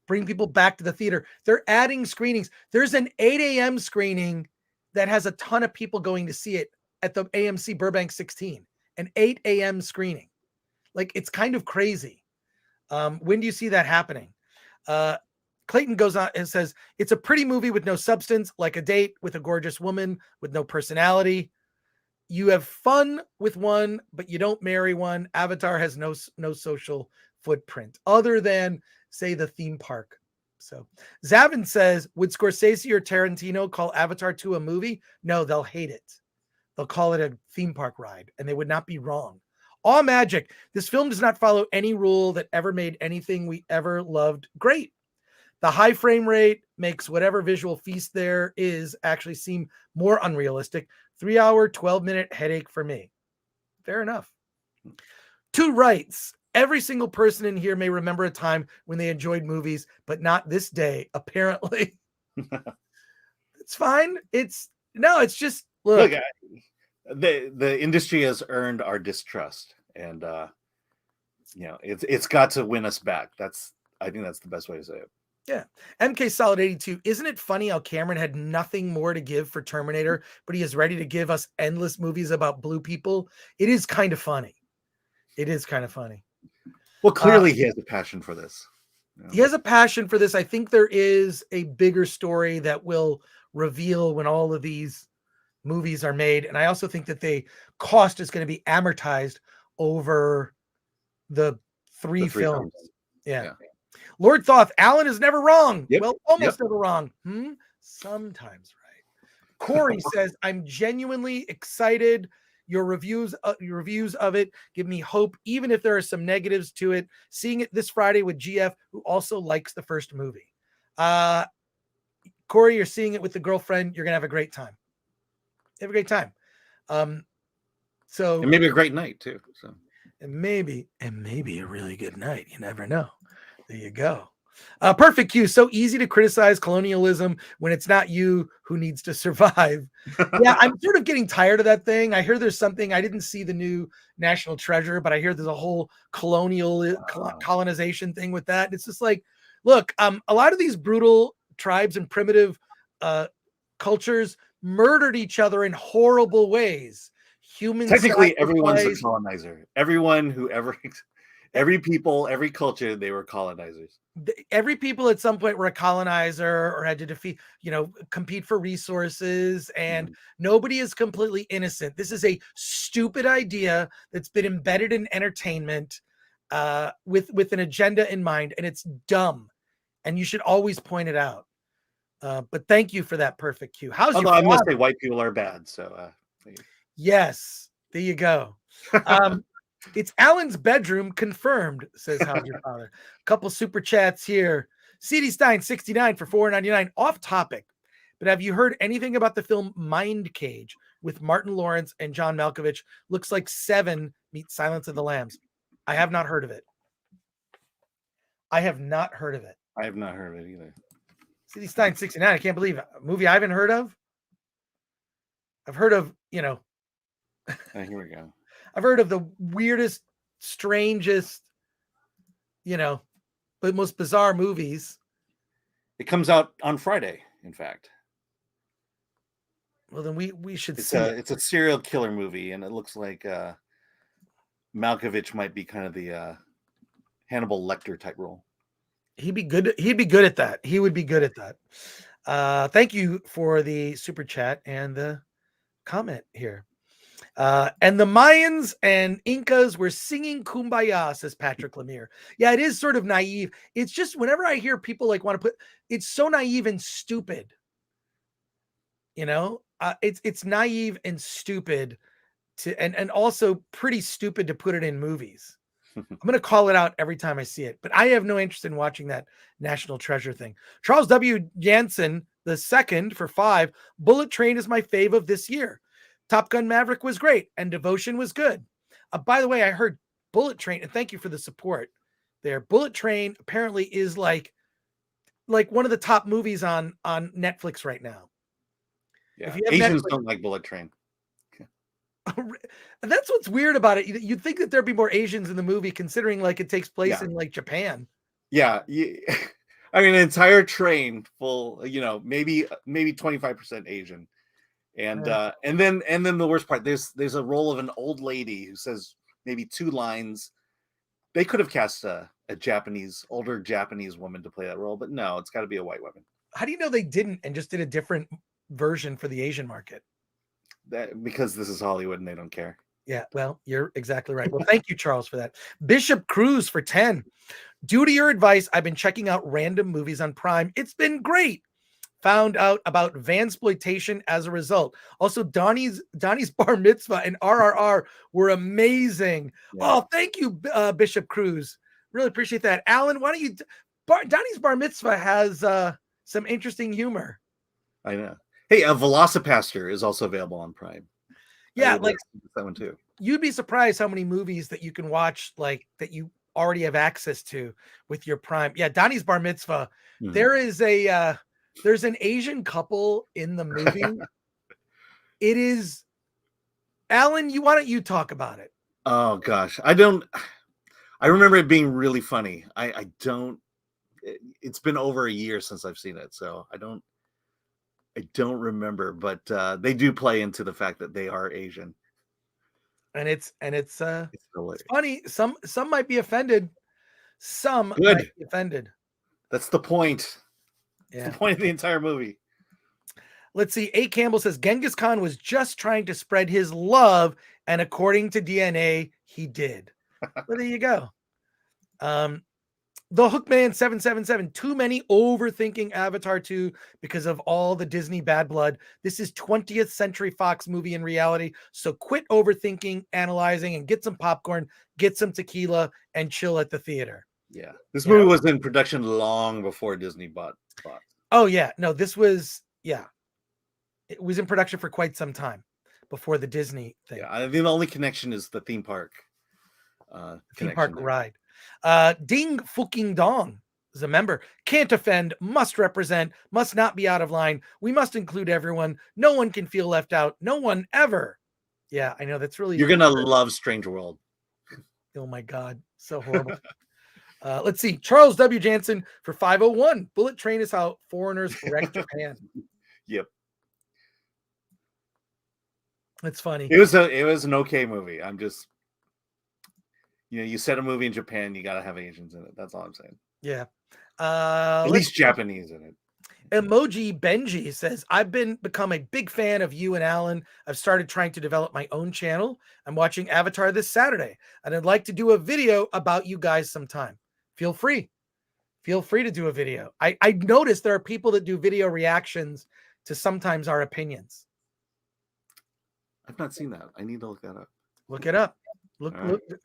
to the theater. They're adding screenings. There's an 8 a.m. screening that has a ton of people going to see it at the AMC Burbank 16, an 8 a.m. screening. Like, it's kind of crazy. When do you see that happening? Clayton goes on and says, it's a pretty movie with no substance, like a date with a gorgeous woman with no personality. You have fun with one, but you don't marry one. Avatar has no social footprint other than, say, the theme park. So Zavin says, would Scorsese or Tarantino call Avatar 2 a movie? No, they'll hate it. They'll call it a theme park ride, and they would not be wrong. All magic. This film does not follow any rule that ever made anything we ever loved great. The high frame rate makes whatever visual feast there is actually seem more unrealistic. 3 hour, 12-minute headache for me. Fair enough. Two rights. Every single person in here may remember a time when they enjoyed movies, but not this day, apparently. It's fine. It's just, look the industry has earned our distrust, and it's got to win us back. I think that's the best way to say it. Yeah. MK Solid 82. Isn't it funny how Cameron had nothing more to give for Terminator, but he is ready to give us endless movies about blue people? It is kind of funny. Well, clearly he has a passion for this. He has a passion for this. I think there is a bigger story that will reveal when all of these movies are made. And I also think that the cost is going to be amortized over the three films. Yeah. Lord Thoth, Alan is never wrong. Yep. Well, almost never wrong. Sometimes right. Corey says, I'm genuinely excited. Your reviews of it give me hope, even if there are some negatives to it. Seeing it this Friday with GF, who also likes the first movie. Corey, you're seeing it with the girlfriend. You're going to have a great time. Have a great time. And maybe a great night too. So and maybe a really good night. You never know. There you go. Perfect Q. So easy to criticize colonialism when it's not you who needs to survive. Yeah, I'm sort of getting tired of that thing. I hear there's something, I didn't see the new National Treasure, but I hear there's a whole colonization thing with that. It's just like, look, a lot of these brutal tribes and primitive cultures murdered each other in horrible ways. human Technically, everyone's a sacrifice. colonizer. Everyone who ever, every people, every culture, they were colonizers. Every people at some point were a colonizer or had to defeat, compete for resources, and nobody is completely innocent. This is a stupid idea that's been embedded in entertainment with an agenda in mind, and it's dumb, and you should always point it out. But thank you for that perfect cue. How's Although your I must father? say white people are bad, so Yes, there you go. It's Alan's bedroom confirmed, says how's your father. Couple super chats here. CD Stein 69 for $4.99. Off topic, but have you heard anything about the film Mind Cage with Martin Lawrence and John Malkovich? Looks like Seven meets Silence of the Lambs. I have not heard of it. I have not heard of it. I have not heard of it either. CD Stein 69. I can't believe it. A movie I haven't heard of. I've heard of, Here we go. I've heard of the weirdest, strangest, but most bizarre movies. It comes out on Friday, in fact. Well, then we should It's see it. It's a serial killer movie, and it looks like Malkovich might be kind of the Hannibal Lecter type role. He'd be good. He'd be good at that. He would be good at that. Thank you for the super chat and the comment here. And the Mayans and Incas were singing Kumbaya, says Patrick Lemire. Yeah, it is sort of naive. It's just whenever I hear people want to put, it's so naive and stupid. It's naive and stupid and also pretty stupid to put it in movies. I'm going to call it out every time I see it, but I have no interest in watching that National Treasure thing. Charles W. Jansen, the second for $5. Bullet Train is my fave of this year. Top Gun Maverick was great, and Devotion was good. By the way, I heard Bullet Train, and thank you for the support there. Bullet Train apparently is like one of the top movies on Netflix right now. Yeah, Asians don't like Bullet Train. That's what's weird about it. You'd think that there'd be more Asians in the movie, considering it takes place in Japan. Yeah, I mean, an entire train full, maybe 25% Asian, and then the worst part, there's a role of an old lady who says maybe 2 lines. They could have cast a older Japanese woman to play that role, but no, it's got to be a white woman. How do you know they didn't and just did a different version for the Asian market? Because this is Hollywood and they don't care. Yeah, well, you're exactly right. Well, thank you, Charles, for that. Bishop Cruz for 10. Due to your advice, I've been checking out random movies on Prime. It's been great. Found out about Vansploitation as a result. Also, Donnie's Bar Mitzvah and RRR were amazing. Yeah. Oh, thank you, Bishop Cruz. Really appreciate that. Alan, why don't you... Donnie's Bar Mitzvah has some interesting humor. I know. Hey, Velocipaster is also available on Prime. Yeah, that one too. You'd be surprised how many movies that you can watch, that you already have access to with your Prime. Yeah, Donnie's Bar Mitzvah. Mm-hmm. There's an Asian couple in the movie. It is, Alan. Why don't you talk about it? Oh gosh, I remember it being really funny. I don't. It's been over a year since I've seen it, so I don't remember, but they do play into the fact that they are Asian. And it's funny. Some might be offended. Some might be offended. That's the point. Yeah. That's the point of the entire movie. Let's see. A. Campbell says Genghis Khan was just trying to spread his love, and according to DNA, he did. Well, there you go. The Hookman 777, too many overthinking Avatar 2 because of all the Disney bad blood. This is 20th Century Fox movie in reality. So quit overthinking, analyzing, and get some popcorn, get some tequila, and chill at the theater. Yeah. This movie was in production long before Disney bought. Oh, yeah. No, this was, it was in production for quite some time before the Disney thing. Yeah. I think the only connection is the theme park. Theme park ride. Ding fucking dong is a member. Can't offend, must represent, must not be out of line. We must include everyone. No one can feel left out. No one ever. Yeah, I know that's really. You're gonna love Strange World. Oh my God, so horrible. Let's see. Charles W. Jansen for 501. Bullet Train is how foreigners wreck Japan. Yep. It's funny. It was an okay movie. I'm just, you set a movie in Japan, you got to have Asians in it. That's all I'm saying. Yeah. At least Japanese in it. Emoji Benji says, I've become a big fan of you and Alan. I've started trying to develop my own channel. I'm watching Avatar this Saturday, and I'd like to do a video about you guys sometime. Feel free to do a video. I noticed there are people that do video reactions to sometimes our opinions. I've not seen that. I need to look that up. Look it up. Look,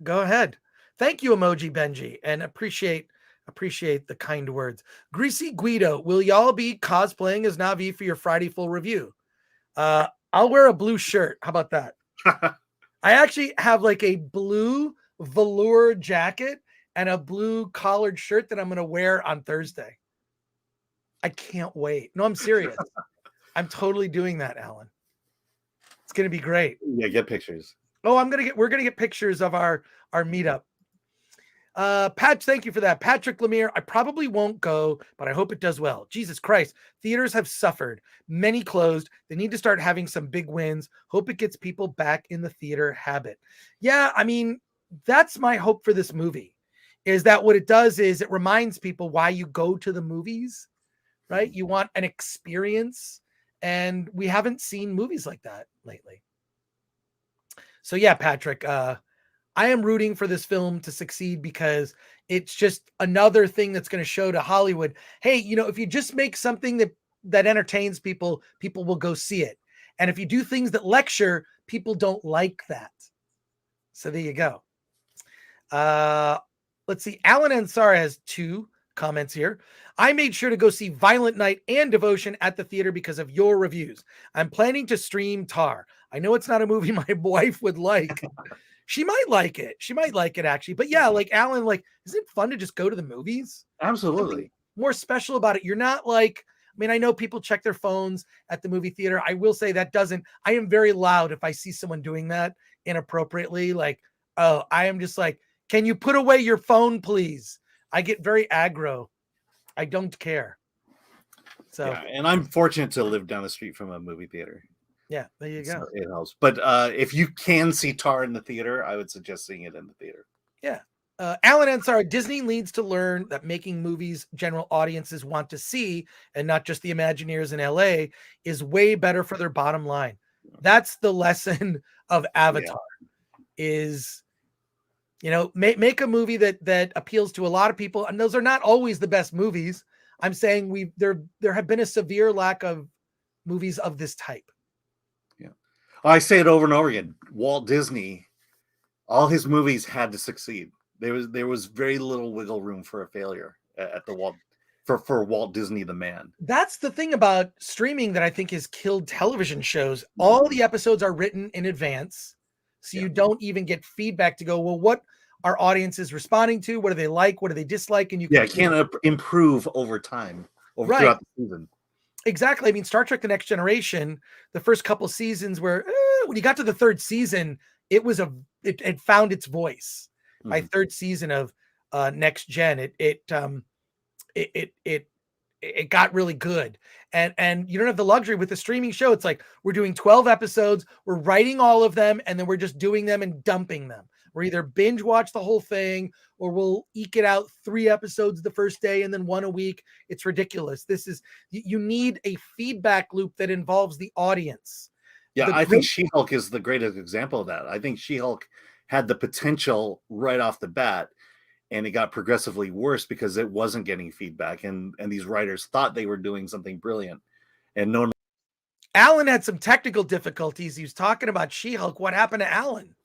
go ahead. Thank you, Emoji Benji, and appreciate the kind words. Greasy Guido, will y'all be cosplaying as Na'vi for your Friday full review? I'll wear a blue shirt. How about that? I actually have like a blue velour jacket and a blue collared shirt that I'm going to wear on Thursday. I can't wait. No, I'm serious. I'm totally doing that, Alan. It's going to be great. Yeah, get pictures. Oh, we're going to get pictures of our meetup. Pat, thank you for that. Patrick Lemire, I probably won't go, but I hope it does well. Jesus Christ. Theaters have suffered. Many closed. They need to start having some big wins. Hope it gets people back in the theater habit. Yeah, I mean, that's my hope for this movie, is that what it does is it reminds people why you go to the movies, right? You want an experience, and we haven't seen movies like that lately. So yeah, Patrick, I am rooting for this film to succeed because it's just another thing that's going to show to Hollywood, hey, if you just make something that entertains people, people will go see it. And if you do things that lecture, people don't like that. So there you go. Let's see. Alan Ansar has 2 comments here. I made sure to go see Violent Night and Devotion at the theater because of your reviews. I'm planning to stream Tar. I know it's not a movie my wife would like. She might like it. She might like it, actually. But yeah, like Alan, like, isn't it fun to just go to the movies? Absolutely. Something more special about it. You're not like, I mean, I know people check their phones at the movie theater. I will say I am very loud if I see someone doing that inappropriately. Like, oh, I am just like, can you put away your phone, please? I get very aggro. I don't care. So, yeah, and I'm fortunate to live down the street from a movie theater. Yeah, there you go. So it helps. But if you can see Tar in the theater, I would suggest seeing it in the theater. Yeah. Alan Ansar, Disney needs to learn that making movies general audiences want to see, and not just the Imagineers in LA, is way better for their bottom line. That's the lesson of Avatar. Is, make a movie that appeals to a lot of people, and those are not always the best movies. I'm saying there have been a severe lack of movies of this type. I say it over and over again. Walt Disney, all his movies had to succeed. There was very little wiggle room for a failure at the for Walt Disney the man. That's the thing about streaming that I think has killed television shows. All the episodes are written in advance, so you don't even get feedback to go, well, what our audience is responding to, what do they like, what do they dislike, and you can't improve over time throughout the season. Exactly. I mean, Star Trek: The Next Generation, the first couple seasons were when you got to the 3rd season, it had found its voice. By 3rd season of Next Gen, it got really good. And you don't have the luxury with the streaming show. It's like we're doing 12 episodes, we're writing all of them, and then we're just doing them and dumping them. We're either binge watch the whole thing, or we'll eke it out 3 episodes the first day and then 1 a week. It's ridiculous. You need a feedback loop that involves the audience. Yeah, I think She-Hulk is the greatest example of that. I think She-Hulk had the potential right off the bat, and it got progressively worse because it wasn't getting feedback, and these writers thought they were doing something brilliant. And no. Alan had some technical difficulties. He was talking about She-Hulk. What happened to Alan?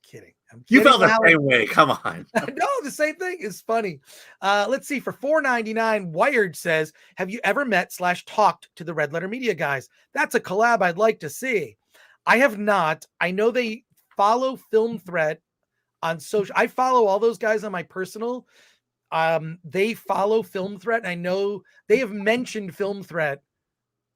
Kidding. You felt the same way. Come on. No, the same thing is funny. Let's see. For $4.99, Wired says, have you ever met / talked to the Red Letter Media guys? That's a collab I'd like to see. I have not. I know they follow Film Threat on social. I follow all those guys on my personal. They follow Film Threat. I know they have mentioned Film Threat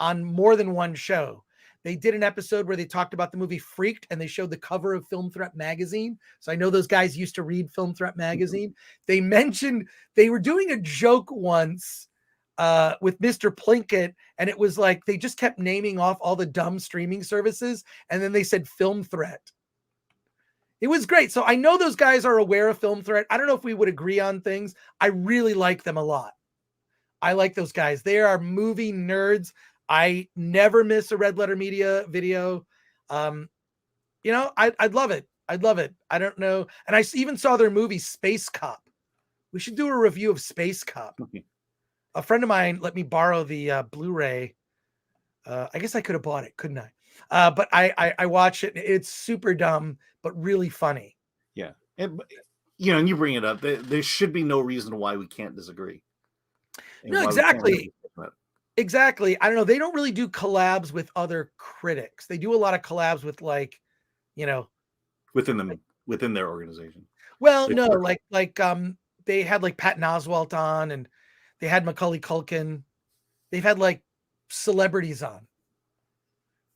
on more than one show. They did an episode where they talked about the movie Freaked, and they showed the cover of Film Threat magazine. So I know those guys used to read Film Threat magazine. They mentioned they were doing a joke once with Mr. Plinkett, and it was like they just kept naming off all the dumb streaming services, and then they said Film Threat. It was great. So I know those guys are aware of Film Threat. I don't know if we would agree on things. I really like them a lot. I like those guys. They are movie nerds. I never miss a Red Letter Media video. I'd love it. I'd love it. I don't know. And I even saw their movie Space Cop. We should do a review of Space Cop. A friend of mine let me borrow the Blu-ray. I guess I could have bought it, couldn't I? But I watched it. It's super dumb, but really funny. Yeah. And you bring it up. There should be no reason why we can't disagree. No, exactly. Exactly. I don't know. They don't really do collabs with other critics. They do a lot of collabs with within their organization. Well, no, they had like Patton Oswalt on, and they had Macaulay Culkin. They've had like celebrities on.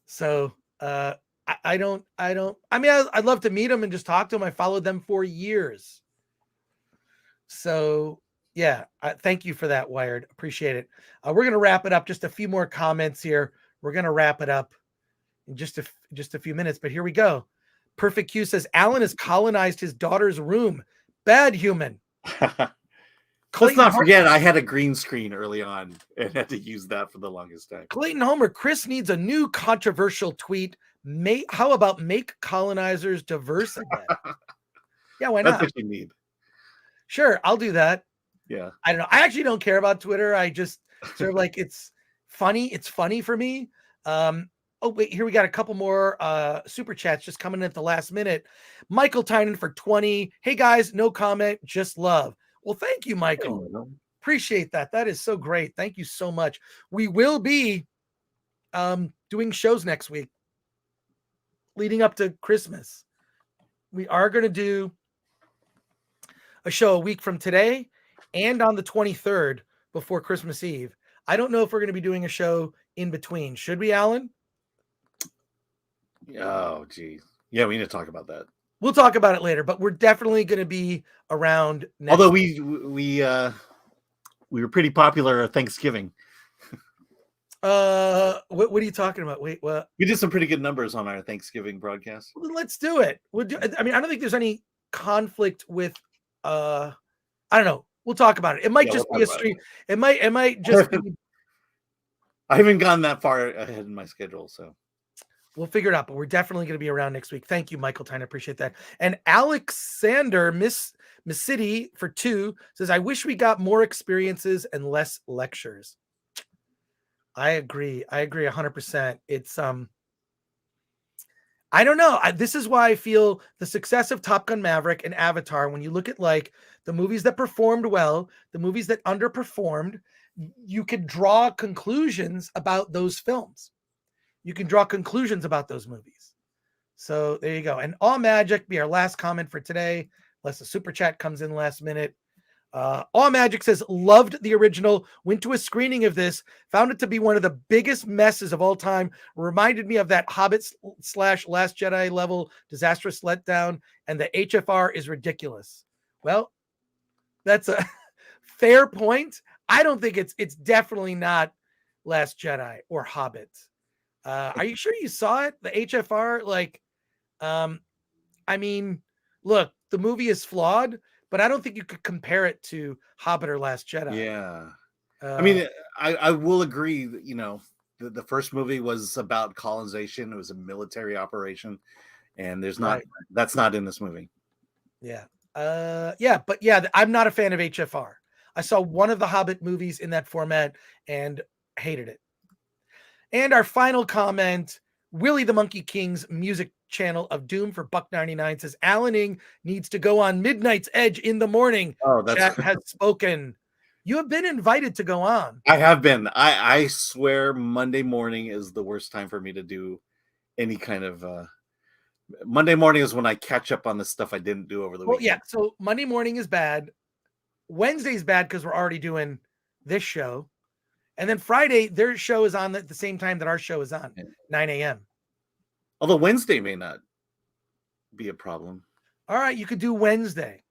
So I mean, I'd love to meet them and just talk to them. I followed them for years. So yeah, thank you for that, Wired. Appreciate it. We're going to wrap it up. Just a few more comments here. We're going to wrap it up in just a few minutes, but here we go. Perfect Q says, Alan has colonized his daughter's room. Bad human. Let's not forget, I had a green screen early on and had to use that for the longest time. Clayton Homer, Chris needs a new controversial tweet. How about make colonizers diverse again? Yeah, why not? That's what you need. Sure, I'll do that. Yeah. I don't know. I actually don't care about Twitter. I just sort of like it's funny. It's funny for me. Oh, wait, here we got a couple more super chats just coming in at the last minute. Michael Tynan for 20. Hey guys, no comment, just love. Well, thank you, Michael. Appreciate that. That is so great. Thank you so much. We will be doing shows next week leading up to Christmas. We are going to do a show a week from today and on the 23rd before Christmas Eve. I don't know if we're going to be doing a show in between. Should we, Alan? Oh, geez. Yeah, we need to talk about that. We'll talk about it later, but we're definitely going to be around next Although week. we were pretty popular at Thanksgiving. What are you talking about? Wait, what? We did some pretty good numbers on our Thanksgiving broadcast. Well, let's do it. I mean, I don't think there's any conflict with I don't know. We'll talk about it. It might just be a stream. It might just be. I haven't gone that far ahead in my schedule, so we'll figure it out, but we're definitely going to be around next week. Thank you, Michael Tyne. I appreciate that. And Alexander, Miss City for 2 says, I wish we got more experiences and less lectures. I agree 100%. It's, I don't know. This is why I feel the success of Top Gun Maverick and Avatar, when you look at like the movies that performed well, the movies that underperformed, you could draw conclusions about those films. You can draw conclusions about those movies. So there you go. And All Magic be our last comment for today, unless the super chat comes in last minute. All Magic says, loved the original, went to a screening of this, found it to be one of the biggest messes of all time, reminded me of that Hobbit / Last Jedi level disastrous letdown, and the HFR is ridiculous. Well, that's a fair point. I don't think it's definitely not Last Jedi or Hobbit. Are you sure you saw it? The HFR, like, I mean, look, the movie is flawed, but I don't think you could compare it to Hobbit or Last Jedi. Yeah. I mean, I will agree that, the first movie was about colonization. It was a military operation, and that's not in this movie. Yeah. I'm not a fan of HFR. I saw one of the Hobbit movies in that format and hated it. And our final comment, Willie the Monkey King's music channel of doom for $1.99 says Alan Ing needs to go on Midnight's Edge in the morning. Oh, that's Chat has spoken. You have been invited to go on. I have been. I swear Monday morning is the worst time for me to do any kind of Monday morning is when I catch up on the stuff I didn't do over the weekend. Yeah, so Monday morning is bad. Wednesday's bad because we're already doing this show. And then Friday, their show is on at the same time that our show is on, 9 a.m. Although Wednesday may not be a problem. All right, you could do Wednesday.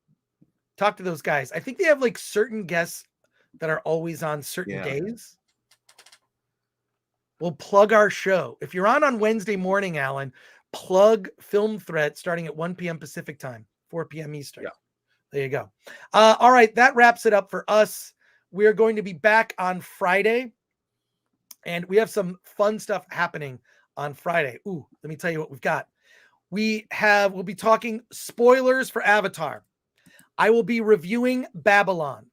Talk to those guys. I think they have like certain guests that are always on certain Yeah. days. We'll plug our show. If you're on Wednesday morning, Alan, plug Film Threat starting at 1 p.m. Pacific time, 4 p.m. Eastern. Yeah. There you go. All right, that wraps it up for us. We're going to be back on Friday, and we have some fun stuff happening on Friday. Ooh, let me tell you what we've got. We'll be talking spoilers for Avatar. I will be reviewing Babylon.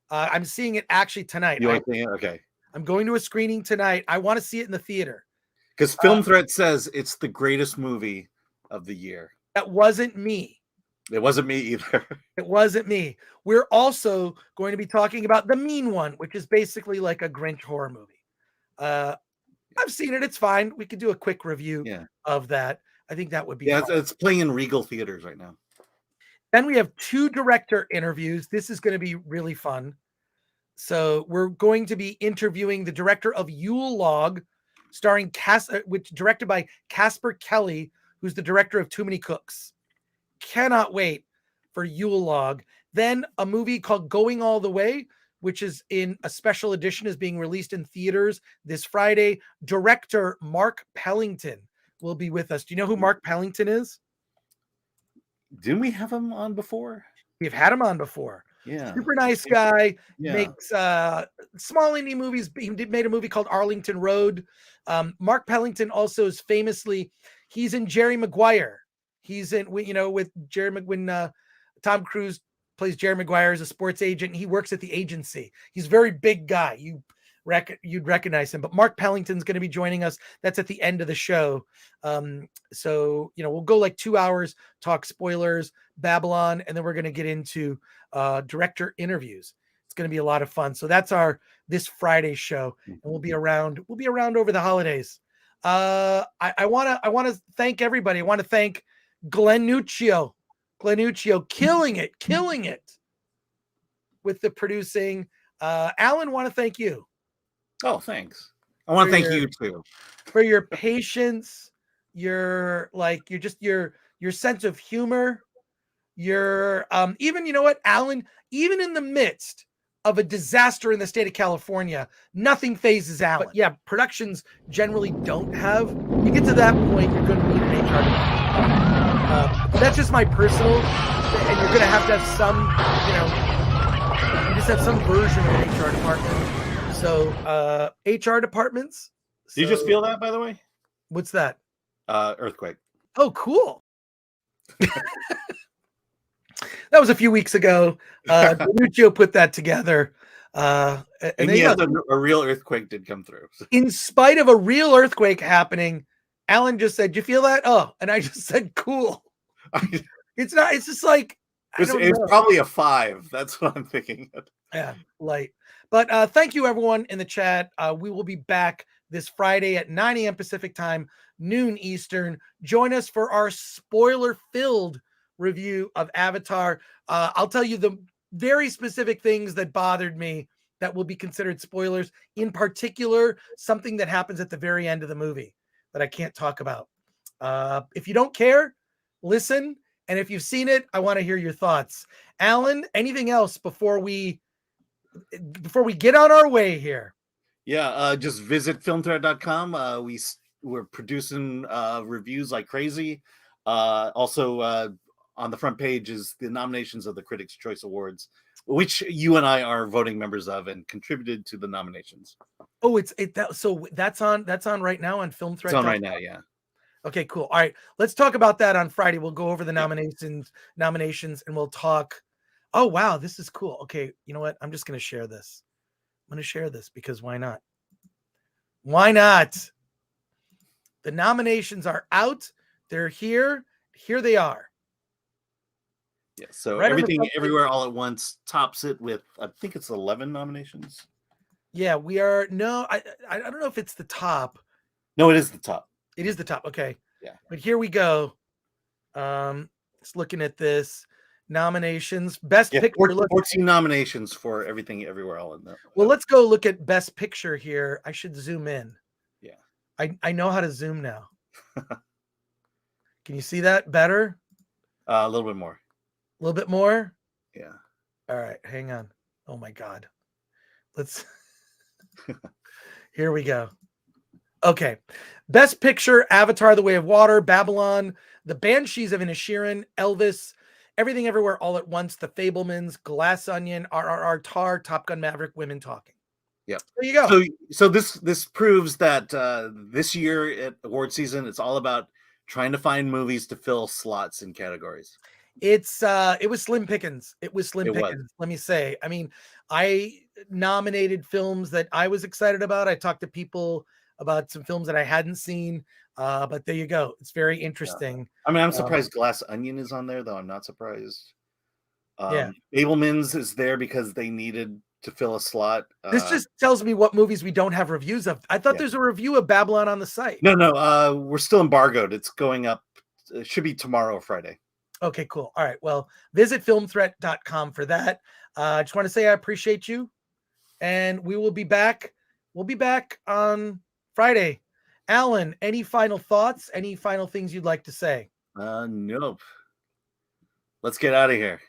I'm seeing it actually tonight. Okay. I'm going to a screening tonight. I want to see it in the theater. Because Film Threat says it's the greatest movie of the year. That wasn't me. It wasn't me either. It wasn't me. We're also going to be talking about The Mean One, which is basically like a Grinch horror movie. I've seen it. It's fine. We could do a quick review of that. I think that would be fun. It's playing in Regal theaters right now. Then we have 2 director interviews. This is going to be really fun. So we're going to be interviewing the director of Yule Log, which directed by Casper Kelly, who's the director of Too Many Cooks. Cannot wait for Yule Log. Then a movie called Going All the Way, which is in a special edition, is being released in theaters this Friday. Director Mark Pellington will be with us. Do you know who Mark Pellington is? Didn't we have him on before? We've had him on before. Yeah. Super nice guy. Yeah. Makes small indie movies. He made a movie called Arlington Road. Mark Pellington also is he's in Jerry Maguire. He's in, with Jerry, when Tom Cruise plays Jerry Maguire as a sports agent. He works at the agency. He's a very big guy. You'd recognize him. But Mark Pellington's going to be joining us. That's at the end of the show. So we'll go like 2 hours, talk spoilers, Babylon, and then we're going to get into director interviews. It's going to be a lot of fun. So that's this Friday show, and we'll be around over the holidays. I want to thank everybody. I want to thank Glenn Nuccio, killing it with the producing. Alan, want to thank you. Oh, thanks. I want to thank you too for your patience, your sense of humor, your even, you know what, Alan, even in the midst of a disaster in the state of California, nothing phases Alan. But yeah, productions generally don't have. You get to that point, you're going to need an HR department. That's just my personal, and you're going to have some, you just have some version of an HR department. So HR departments. Did you just feel that, by the way? What's that? Earthquake. Oh, cool. That was a few weeks ago. Nuccio put that together. And yes, a real earthquake did come through. In spite of a real earthquake happening, Alan just said, "Do you feel that?" Oh, and I just said, "Cool." It's not. It's just like it's probably a 5. That's what I'm thinking. Yeah, light. But thank you, everyone in the chat. We will be back this Friday at 9 a.m. Pacific time, noon Eastern. Join us for our spoiler-filled review of Avatar. I'll tell you the very specific things that bothered me that will be considered spoilers. In particular, something that happens at the very end of the movie that I can't talk about. If you don't care, listen. And if you've seen it, I want to hear your thoughts. Alan, anything else before we get on our way here? Yeah, just visit filmthread.com. We're producing reviews like crazy. Also, on the front page is the nominations of the Critics' Choice Awards, which you and I are voting members of and contributed to the nominations. Oh, so that's on right now on Film Thread. It's on right now, yeah. Okay, cool. All right, let's talk about that on Friday. We'll go over the nominations, and we'll talk. Oh, wow, this is cool. Okay, you know what? I'm just going to share this. I'm going to share this because why not? Why not? The nominations are out. They're here. Here they are. Yeah, so right, Everything Everywhere All at Once tops it with, I think it's 11 nominations. Yeah, we are. No, I don't know if it's the top. No, it is the top. It is the top. Okay. Yeah. But here we go. Just looking at this. Nominations. Best Picture. 14 nominations for Everything Everywhere All at Once. Well, let's go look at Best Picture here. I should zoom in. Yeah. I know how to zoom now. Can you see that better? A little bit more. A little bit more? Yeah. All right. Hang on. Oh my God. Let's here we go. Okay. Best Picture, Avatar, The Way of Water, Babylon, The Banshees of Inisherin, Elvis, Everything Everywhere All at Once, The Fablemans, Glass Onion, RRR, Tar, Top Gun Maverick, Women Talking. Yep. There you go. So this proves that this year at award season, it's all about trying to find movies to fill slots in categories. It was slim pickings. It was slim pickings. Let me say. I mean, I nominated films that I was excited about. I talked to people about some films that I hadn't seen. But there you go. It's very interesting. Yeah. I mean, I'm surprised Glass Onion is on there, though. I'm not surprised. Yeah. Fablemans is there because they needed to fill a slot. This just tells me what movies we don't have reviews of. I thought there's a review of Babylon on the site. No. We're still embargoed. It's going up. It should be tomorrow or Friday. Okay, cool. All right. Well, visit filmthreat.com for that. I just want to say I appreciate you. And we will be back. We'll be back on Friday. Alan, any final thoughts? Any final things you'd like to say? Nope. Let's get out of here.